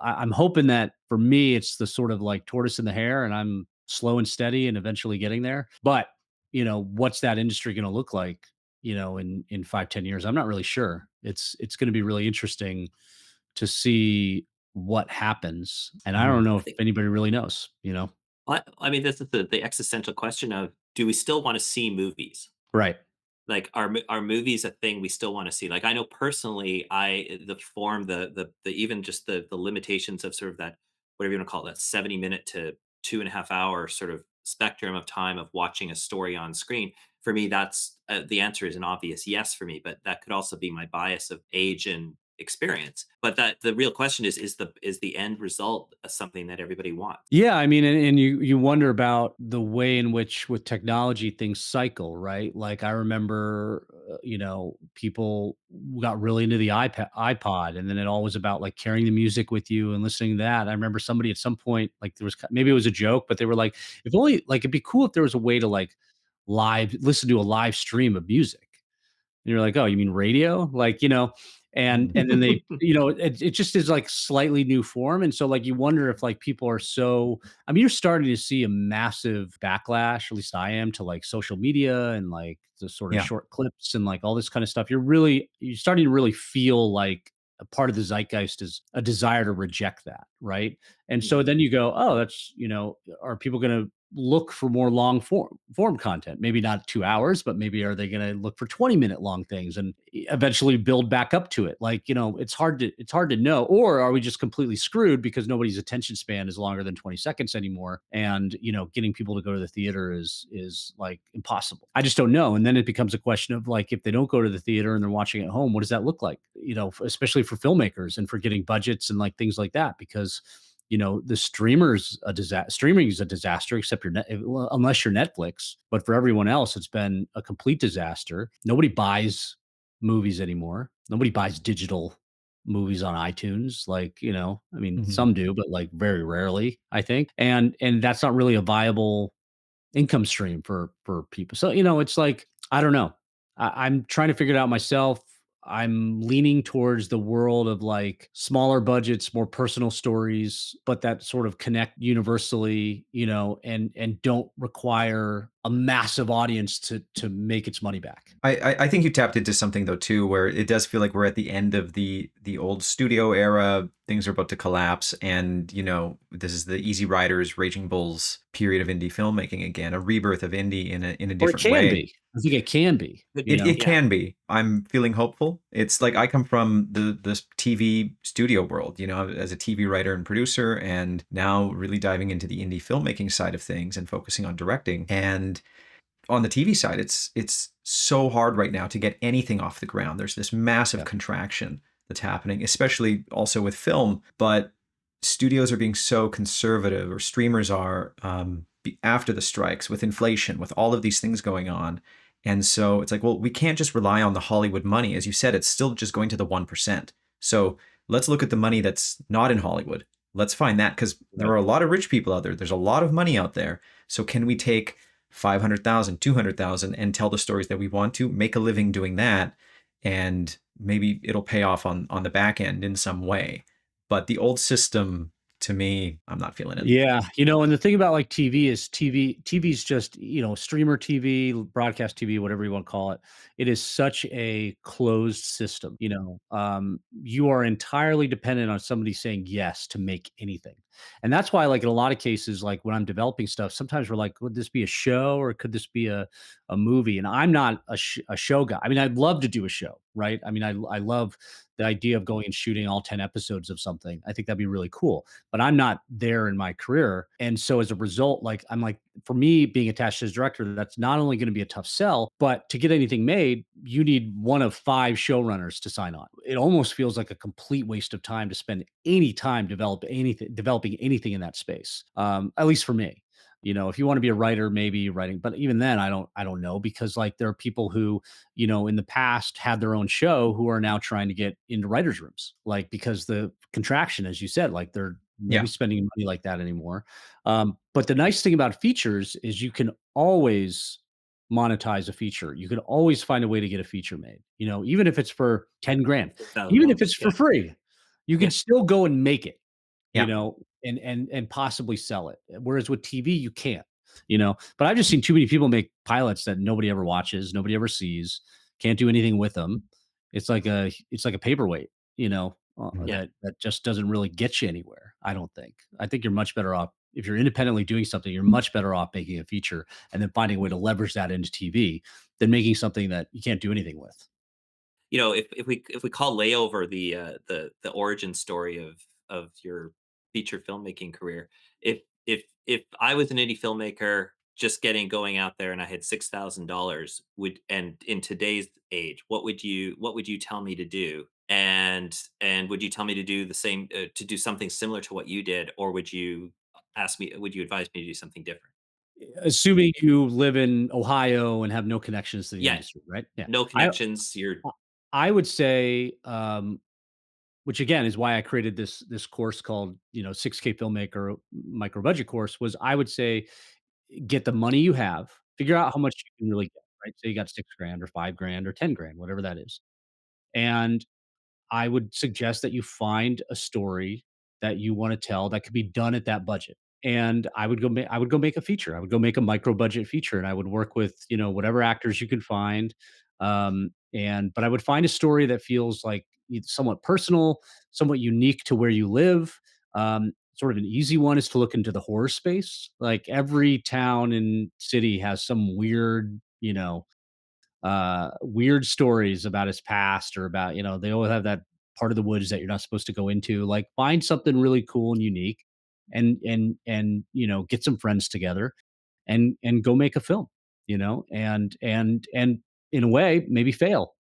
Speaker 3: I'm hoping that for me, it's the sort of like tortoise and the hare, and I'm slow and steady and eventually getting there. But what's that industry going to look like? In 5, 10 years, I'm not really sure. It's going to be really interesting to see what happens. And I
Speaker 1: Mhm.
Speaker 3: don't know
Speaker 2: I
Speaker 3: if
Speaker 2: think
Speaker 3: anybody really knows.
Speaker 2: I mean, this is the existential question of, do we still wanna see movies?
Speaker 3: Right.
Speaker 2: Like, are movies a thing we still wanna see? Like, I know personally, the form, the even just the limitations of sort of that, whatever you wanna call it, that 70-minute to 2.5 hour sort of spectrum of time of watching a story on screen. For me, that's, the answer is an obvious yes for me, but that could also be my bias of age and experience. But that the real question is the end result, something that everybody wants?
Speaker 3: Yeah, I mean, and you wonder about the way in which with technology things cycle, right? Like I remember, people got really into the iPod, and then it all was about like carrying the music with you and listening to that. I remember somebody at some point, like there was maybe it was a joke, but they were like, if only like it'd be cool if there was a way to like live listen to a live stream of music. you're like, "Oh, you mean radio?" Like, and then they it just is like slightly new form, and so, like, you wonder if, like, people are so I mean, you're starting to see a massive backlash, at least I am, to, like, social media and, like, the sort of
Speaker 1: Yeah.
Speaker 3: short clips and, like, all this kinda stuff. You're starting to really feel like a part of the zeitgeist is a desire to reject that, right? And so
Speaker 2: Mhm.
Speaker 3: then you go, "Oh, that's," are people gonna look for more long form content? Maybe not 2 hours, but maybe are they gonna look for 20-minute long things and eventually build back up to it? Like, it's hard to know. Or are we just completely screwed because nobody's attention span is longer than 20 seconds anymore? And, getting people to go to the theater is like impossible. I just don't know. And then it becomes a question of like, if they don't go to the theater and they're watching at home, what does that look like? Especially for filmmakers and for getting budgets and like things like that, because the streaming is a disaster, except well, unless you're Netflix. But for everyone else, it's been a complete disaster. Nobody buys movies anymore. Nobody buys digital movies on iTunes. Like, I mean,
Speaker 1: Mhm.
Speaker 3: some do, but like very rarely, I think. And that's not really a viable income stream for people. So, it's like, I don't know. I'm trying to figure it out myself. I'm leaning towards the world of like smaller budgets, more personal stories, but that sort of connect universally, and don't require a massive audience to make its money back.
Speaker 1: I think you tapped into something though too, where it does feel like we're at the end of the old studio era. Things are about to collapse, and this is the Easy Riders, Raging Bulls period of indie filmmaking again, a rebirth of indie in a
Speaker 3: Or it
Speaker 1: different
Speaker 3: can
Speaker 1: way.
Speaker 3: be. I think it can be,
Speaker 2: Could
Speaker 3: you
Speaker 2: be,
Speaker 3: know.
Speaker 1: It
Speaker 2: yeah.
Speaker 1: can be. I'm feeling hopeful. It's like I come from the TV studio world, as a TV writer and producer, and now really diving into the indie filmmaking side of things and focusing on directing. And on the TV side, it's so hard right now to get anything off the ground. There's this massive
Speaker 3: Yeah.
Speaker 1: contraction that's happening, especially also with film. But studios are being so conservative, or streamers are, after the strikes, with inflation, with all of these things going on. And so it's like, well, we can't just rely on the Hollywood money. As you said, it's still just going to the 1%. So let's look at the money that's not in Hollywood. Let's find that, because there
Speaker 3: Right.
Speaker 1: are a lot of rich people out there. There's a lot of money out there. So can we take 500,000, 200,000, and tell the stories that we want to, make a living doing that, and maybe it'll pay off on the back end in some way. But the old system, to me, I'm not feeling it.
Speaker 3: Yeah, and the thing about like TV is TV's just, streamer TV, broadcast TV, whatever you want to call it. It is such a closed system, you are entirely dependent on somebody saying yes to make anything. And that's why, like, in a lot of cases, like when I'm developing stuff, sometimes we're like, would this be a show or could this be a movie? And I'm not a show guy. I mean, I'd love to do a show, right? I mean, I love the idea of going and shooting all 10 episodes of something. I think that'd be really cool, but I'm not there in my career. And so as a result, like, I'm like, for me, being attached as director, that's not only going to be a tough sell, but to get anything made, you need one of 5 showrunners to sign on. It almost feels like a complete waste of time to spend any time developing anything in that space. At least for me. If you want to be a writer, maybe writing, but even then, I don't know, because like there are people who, in the past had their own show who are now trying to get into writers' rooms, like because the contraction, as you said, like they're maybe
Speaker 1: Yeah.
Speaker 3: spending money like that anymore. But the nice thing about features is you can always monetize a feature. You can always find a way to get a feature made, even if it's for 10 grand, even if
Speaker 2: $1,000.
Speaker 3: it's for
Speaker 2: Yeah.
Speaker 3: free, you
Speaker 2: Yeah.
Speaker 3: can still go and make it, you
Speaker 1: Yeah.
Speaker 3: know, and possibly sell it. Whereas with TV, you can't, but I've just seen too many people make pilots that nobody ever watches, nobody ever sees, can't do anything with them. It's like a paperweight,
Speaker 1: Mhm.
Speaker 2: Yeah.
Speaker 3: that just doesn't really get you anywhere. I don't think. I think you're much better off if you're independently doing something. You're much better off making a feature and then finding a way to leverage that into TV than making something that you can't do anything with.
Speaker 2: If we call Layover the origin story of your feature filmmaking career, if I was an indie filmmaker just getting going out there and I had $6,000, would and in today's age, what would you tell me to do? And would you tell me to do the same, to do something similar to what you did, or would you advise me to do something different?
Speaker 3: Assuming you live in Ohio and have no connections to the
Speaker 2: Yeah,
Speaker 3: industry, right? Yeah.
Speaker 2: no
Speaker 3: I
Speaker 2: connections. You're
Speaker 3: I would say, which again is why I created this course called, 6K Filmmaker Micro Budget course, was I would say get the money you have, figure out how much you can really get. right? Say you got 6 grand or 5 grand or 10 grand, whatever that is. And I would suggest that you find a story that you want to tell that could be done at that budget. And I would go make a feature. I would go make a micro budget feature, and I would work with, whatever actors you could find. But I would find a story that feels like somewhat personal, somewhat unique to where you live. Sort of an easy one is to look into the horror space. Like every town and city has some weird, weird stories about his past, or about, they always have that part of the woods that you're not supposed to go into. Like find something really cool and unique, and get some friends together and go make a film, and in a way maybe fail,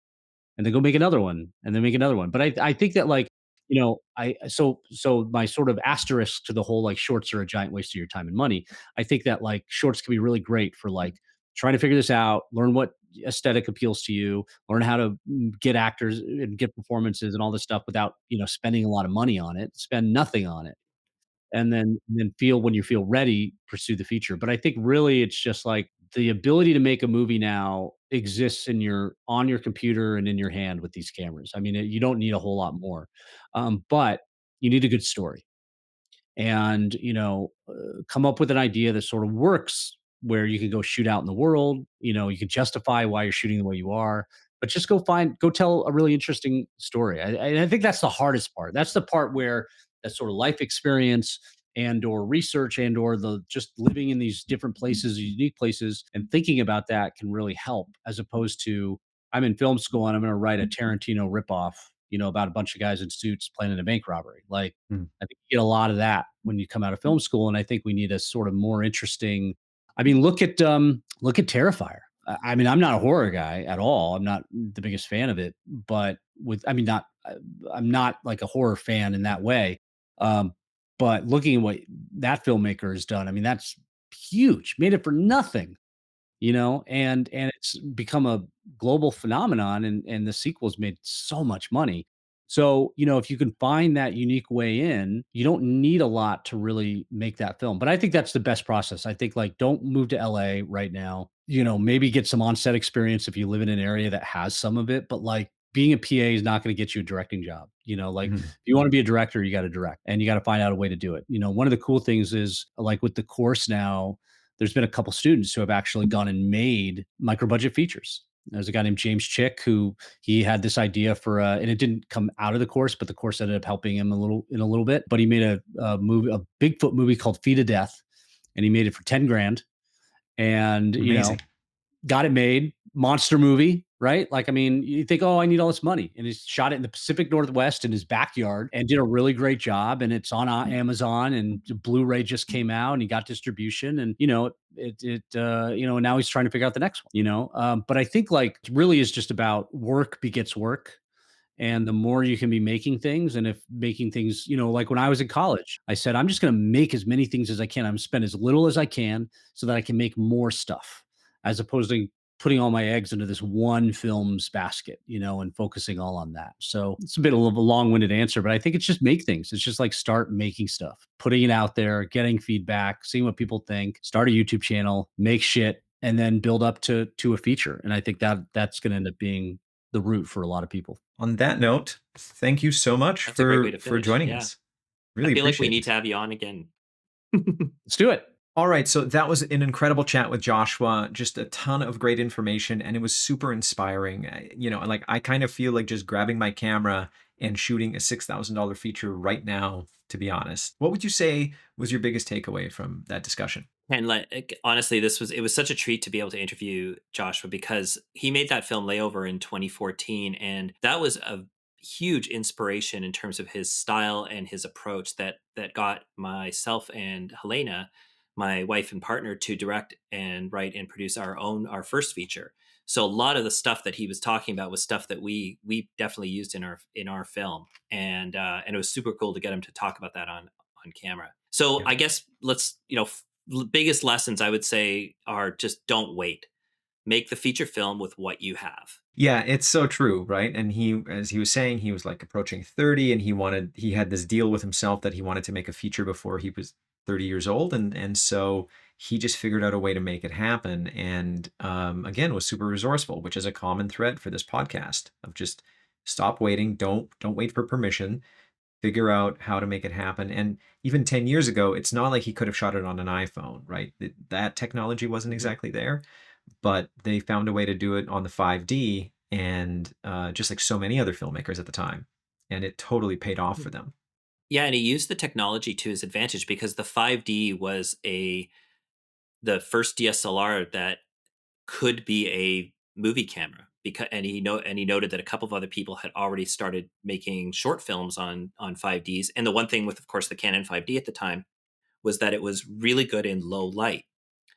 Speaker 3: and then go make another one, and then make another one. But I think that, like, my sort of asterisk to the whole, like, shorts are a giant waste of your time and money. I think that, like, shorts can be really great for, like, trying to figure this out, learn what aesthetic appeals to you, learn how to get actors and get performances and all this stuff without, spending a lot of money on it, spend nothing on it, and then feel when you feel ready, pursue the feature. But I think really it's just like the ability to make a movie now exists on your computer and in your hand with these cameras. I mean, you don't need a whole lot more, but you need a good story, and come up with an idea that sort of works, where you can go shoot out in the world. You can justify why you're shooting the way you are, but just go tell a really interesting story. I think that's the hardest part. That's the part where that sort of life experience and or research and or the just living in these different places, unique places, and thinking about that can really help, as opposed to, I'm in film school and I'm going to write a Tarantino ripoff, about a bunch of guys in suits planning a bank robbery. Like,
Speaker 1: Mm.
Speaker 3: I think you get a lot of that when you come out of film school, and I think we need a sort of more interesting. I mean, look at Terrifier. I mean, I'm not a horror guy at all. I'm not the biggest fan of it, but I'm not like a horror fan in that way. Um, but looking at what that filmmaker has done, I mean, that's huge. Made it for nothing, and it's become a global phenomenon, and the sequels made so much money. So, if you can find that unique way in, you don't need a lot to really make that film. But I think that's the best process. I think, like, don't move to LA right now. Maybe get some on-set experience if you live in an area that has some of it, but, like, being a PA is not going to get you a directing job. Like,
Speaker 1: Mhm.
Speaker 3: if you want to be a director, you got to direct, and you got to find out a way to do it. One of the cool things is, like, with the course now, there's been a couple students who have actually gone and made micro budget features. There's a guy named James Chick who, he had this idea for, and it didn't come out of the course, but the course ended up helping him a little bit. But he made a movie, a Bigfoot movie called Feet of Death, and he made it for 10 grand, and
Speaker 1: Amazing.
Speaker 3: got it made, monster movie, right? Like, I mean, you think, oh, I need all this money. And he shot it in the Pacific Northwest in his backyard and did a really great job. And it's on Amazon, and Blu-ray just came out, and he got distribution, and, now he's trying to figure out the next one, but I think, like, it really is just about work begets work. And the more you can be making things, and if making things, like when I was in college, I said, I'm just going to make as many things as I can. I'm going to spend as little as I can so that I can make more stuff, as opposed to putting all my eggs into this one film's basket, and focusing all on that. So it's a bit of a long-winded answer, but I think it's just make things. It's just like start making stuff, putting it out there, getting feedback, seeing what people think, start a YouTube channel, make shit, and then build up to a feature. And I think that's going to end up being the route for a lot of people.
Speaker 1: On that note, thank you so much
Speaker 2: That's a great way to
Speaker 1: for
Speaker 2: finish.
Speaker 1: joining
Speaker 2: Yeah.
Speaker 1: us.
Speaker 2: I
Speaker 1: Really
Speaker 2: feel like we
Speaker 1: appreciate
Speaker 2: need
Speaker 1: it.
Speaker 2: to have you on again.
Speaker 3: Let's do it.
Speaker 1: All right, so that was an incredible chat with Joshua. Just a ton of great information, and it was super inspiring. Like, I kind of feel like just grabbing my camera and shooting a $6,000 feature right now, to be honest. What would you say was your biggest takeaway from that discussion?
Speaker 2: And like, honestly, it was such a treat to be able to interview Joshua, because he made that film Layover in 2014, and that was a huge inspiration in terms of his style and his approach that got myself and Helena, my wife and partner, to direct and write and produce our first feature. So a lot of the stuff that he was talking about was stuff that we definitely used in our film, and it was super cool to get him to talk about that on camera. So
Speaker 1: Yeah.
Speaker 2: I guess let's, biggest lessons I would say are just don't wait. Make the feature film with what you have.
Speaker 1: Yeah, it's so true, right? And he, as he was saying, he was like approaching 30, and he had this deal with himself that he wanted to make a feature before he was 30 years old. And so he just figured out a way to make it happen. And again, was super resourceful, which is a common thread for this podcast of just stop waiting. Don't wait for permission. Figure out how to make it happen. And even 10 years ago, it's not like he could have shot it on an iPhone, right? That technology wasn't
Speaker 3: Mhm.
Speaker 1: exactly there, but they found a way to do it on the 5D, and just like so many other filmmakers at the time. And it totally paid off for them.
Speaker 2: Yeah, and he used the technology to his advantage because the 5D was the first DSLR that could be a movie camera. Because and he noted that a couple of other people had already started making short films on 5Ds. And the one thing with, of course, the Canon 5D at the time was that it was really good in low light.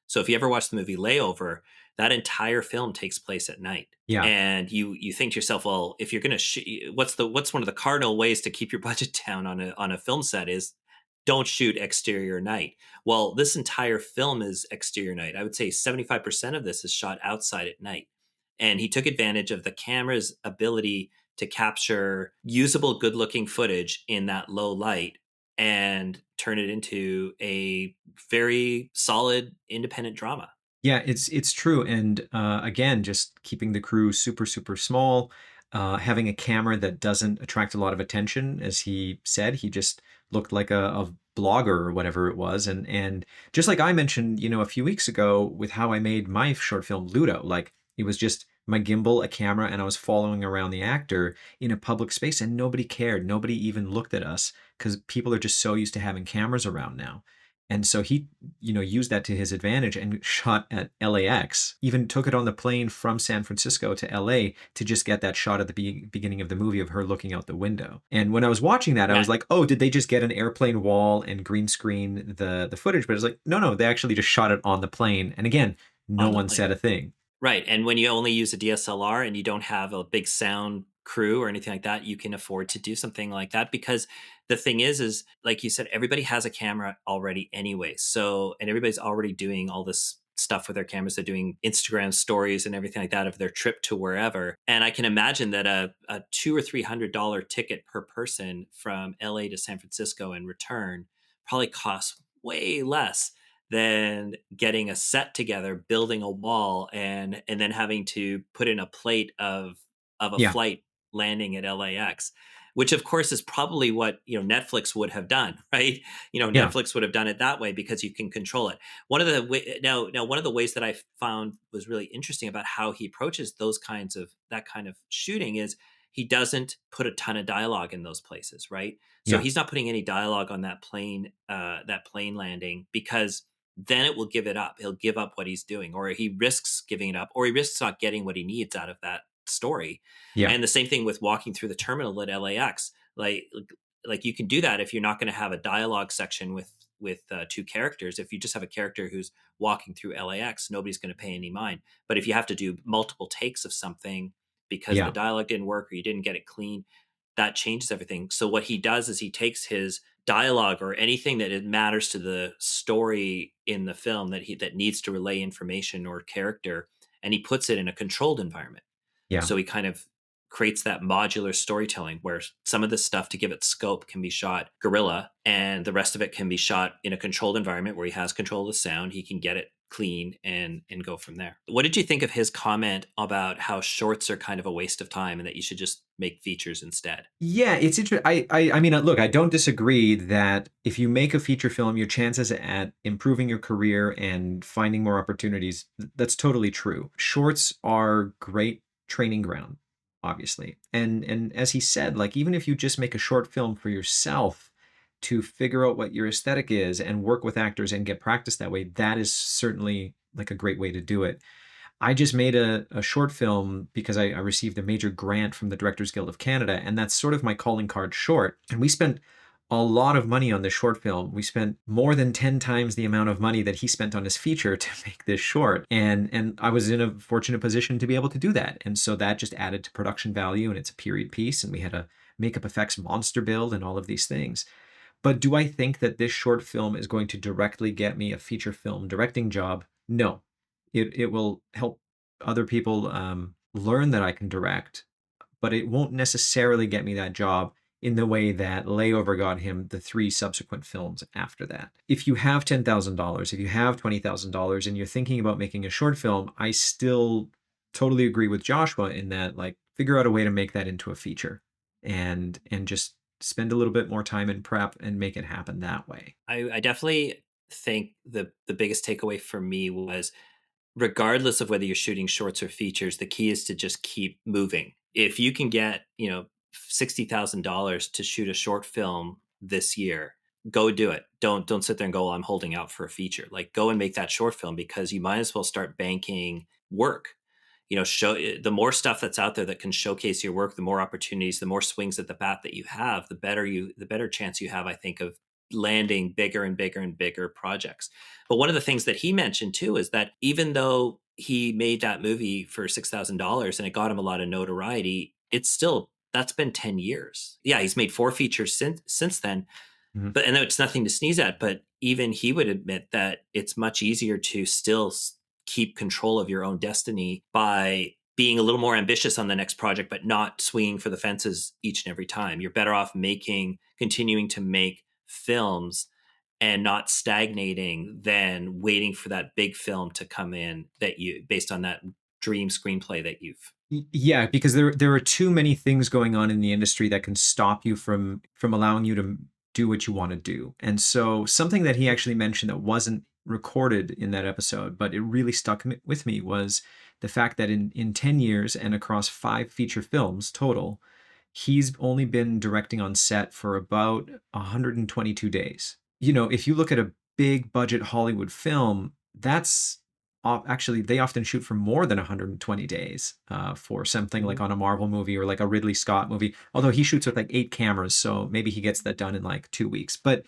Speaker 2: So if you ever watch the movie Layover, that entire film takes place at night.
Speaker 1: Yeah.
Speaker 2: And you think to yourself, well, if you're going to what's one of the cardinal ways to keep your budget down on a film set is don't shoot exterior night. Well, this entire film is exterior night. I would say 75% of this is shot outside at night. And he took advantage of the camera's ability to capture usable, good looking footage in that low light and turn it into a very solid independent drama.
Speaker 1: Yeah, it's true, and again, just keeping the crew super super small, having a camera that doesn't attract a lot of attention, as he said, he just looked like a blogger or whatever it was, and just like I mentioned, a few weeks ago with how I made my short film Ludo, like it was just my gimbal, a camera, and I was following around the actor in a public space, and nobody cared, nobody even looked at us because people are just so used to having cameras around now. And so he used that to his advantage and shot at LAX, even took it on the plane from San Francisco to LA to just get that shot at the beginning of the movie of her looking out the window. And when I was watching that, I
Speaker 2: Yeah,
Speaker 1: was like, oh, did they just get an airplane wall and green screen the footage? But it's like, no, they actually just shot it on the plane. And again, no
Speaker 2: on the
Speaker 1: one
Speaker 2: plane.
Speaker 1: said a thing.
Speaker 2: Right, and when you only use a DSLR and you don't have a big sound crew or anything like that, you can afford to do something like that because the thing is like you said, everybody has a camera already anyway. So, and everybody's already doing all this stuff with their cameras. They're doing Instagram stories and everything like that of their trip to wherever. And I can imagine that a $200 or $300 ticket per person from LA to San Francisco and return probably costs way less than getting a set together, building a wall, and then having to put in a plate of a
Speaker 1: Yeah,
Speaker 2: flight landing at LAX, which of course is probably what Netflix would have done, right?
Speaker 1: yeah,
Speaker 2: Netflix would have done it that way because you can control it. Now one of the ways that I found was really interesting about how he approaches that kind of shooting is he doesn't put a ton of dialogue in those places, right? So
Speaker 1: yeah,
Speaker 2: he's not putting any dialogue on that plane landing because then it will give it up. He'll give up what he's doing, or he risks giving it up, or he risks not getting what he needs out of that story.
Speaker 1: yeah,
Speaker 2: And the same thing with walking through the terminal at LAX. Like you can do that if you're not going to have a dialogue section with two characters. If you just have a character who's walking through LAX, nobody's going to pay any mind. But if you have to do multiple takes of something because the
Speaker 1: yeah,
Speaker 2: dialogue didn't work or you didn't get it clean, that changes everything. So what he does is he takes his dialogue or anything that it matters to the story in the film that needs to relay information or character, and he puts it in a controlled environment.
Speaker 1: yeah.
Speaker 2: So he kind of creates that modular storytelling where some of this stuff to give it scope can be shot guerrilla and the rest of it can be shot in a controlled environment where he has control of the sound. He can get it clean and go from there. What did you think of his comment about how shorts are kind of a waste of time and that you should just make features instead?
Speaker 1: Yeah, it's interesting. I mean, look, I don't disagree that if you make a feature film, your chances at improving your career and finding more opportunities, that's totally true. Shorts are great training ground, obviously. And as he said, like even if you just make a short film for yourself to figure out what your aesthetic is and work with actors and get practice that way, that is certainly like a great way to do it. I just made a short film because I received a major grant from the Directors Guild of Canada, and that's sort of my calling card short. And we spent a lot of money on this short film. We spent more than 10 times the amount of money that he spent on his feature to make this short. And I was in a fortunate position to be able to do that. And so that just added to production value, and it's a period piece, and we had a makeup effects monster build and all of these things. But do I think that this short film is going to directly get me a feature film directing job? No. It will help other people learn that I can direct, but it won't necessarily get me that job in the way that Layover got him the 3 subsequent films after that. If you have $10,000, if you have $20,000 and you're thinking about making a short film, I still totally agree with Joshua in that, like, figure out a way to make that into a feature and just spend a little bit more time in prep and make it happen that way.
Speaker 2: I definitely think the biggest takeaway for me was, regardless of whether you're shooting shorts or features, the key is to just keep moving. If you can get, $60,000 to shoot a short film this year, go do it. Don't sit there and go, well, I'm holding out for a feature. Like, go and make that short film, because you might as well start banking work. Show the more stuff that's out there that can showcase your work, the more opportunities, the more swings at the bat that you have, the better chance you have, I think, of landing bigger and bigger and bigger projects. But one of the things that he mentioned too is that even though he made that movie for $6,000 and it got him a lot of notoriety, that's been 10 years. Yeah, he's made 4 features since then.
Speaker 1: Mhm.
Speaker 2: But, and it's nothing to sneeze at, but even he would admit that it's much easier to still keep control of your own destiny by being a little more ambitious on the next project, but not swinging for the fences each and every time. You're better off continuing to make films and not stagnating than waiting for that big film to come in based on that dream screenplay that you've.
Speaker 1: Yeah, because there are too many things going on in the industry that can stop you from allowing you to do what you want to do. And so something that he actually mentioned that wasn't recorded in that episode, but it really stuck with me, was the fact that in 10 years and across 5 feature films total, he's only been directing on set for about 122 days. If you look at a big budget Hollywood film, that's actually, they often shoot for more than 120 days for something like on a Marvel movie or like a Ridley Scott movie, although he shoots with like 8 cameras, so maybe he gets that done in like 2 weeks. But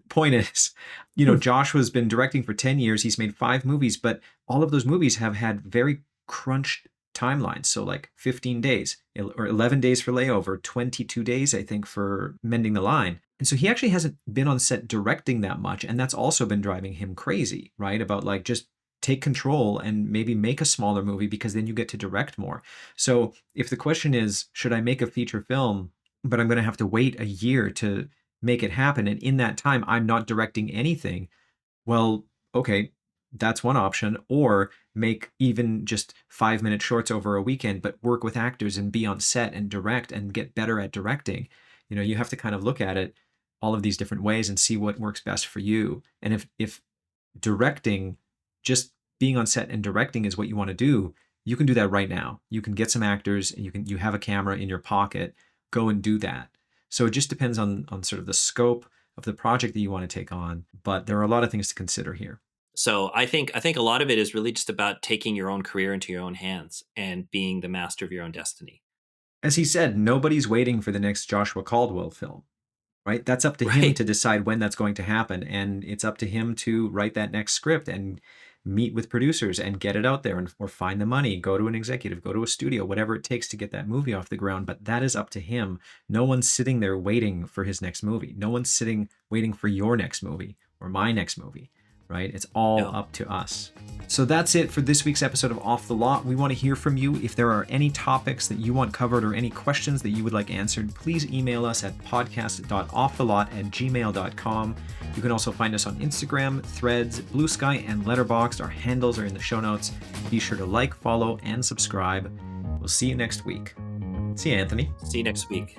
Speaker 1: point is, Joshua's been directing for 10 years. He's made 5 movies, but all of those movies have had very crunched timelines. So like 15 days or 11 days for Layover, 22 days, I think, for Mending the Line. And so he actually hasn't been on set directing that much. And that's also been driving him crazy, right? About like, just take control and maybe make a smaller movie, because then you get to direct more. So if the question is, should I make a feature film, but I'm going to have to wait a year to make it happen, and in that time I'm not directing anything, well, okay, that's one option. Or make even just 5-minute shorts over a weekend, but work with actors and be on set and direct and get better at directing. You have to kind of look at it all of these different ways and see what works best for you. And if directing, just being on set and directing, is what you want to do, you can do that right now. You can get some actors and you have a camera in your pocket, go and do that. So it just depends on sort of the scope of the project that you want to take on, but there are a lot of things to consider here.
Speaker 2: So I think a lot of it is really just about taking your own career into your own hands and being the master of your own destiny.
Speaker 1: As he said, nobody's waiting for the next Joshua Caldwell film, right? That's up to him
Speaker 2: Right.
Speaker 1: to decide when that's going to happen. And it's up to him to write that next script and meet with producers and get it out there, or find the money, go to an executive, go to a studio, whatever it takes to get that movie off the ground. But that is up to him. No one's sitting there waiting for his next movie. No one's sitting waiting for your next movie or my next movie, right? It's all up to us. So that's it for this week's episode of Off the Lot. We want to hear from you. If there are any topics that you want covered or any questions that you would like answered, please email us at podcast.offthelot@gmail.com. You can also find us on Instagram, Threads, Blue Sky, and Letterboxd. Our handles are in the show notes. Be sure to like, follow, and subscribe. We'll see you next week. See you, Anthony.
Speaker 2: See you next week.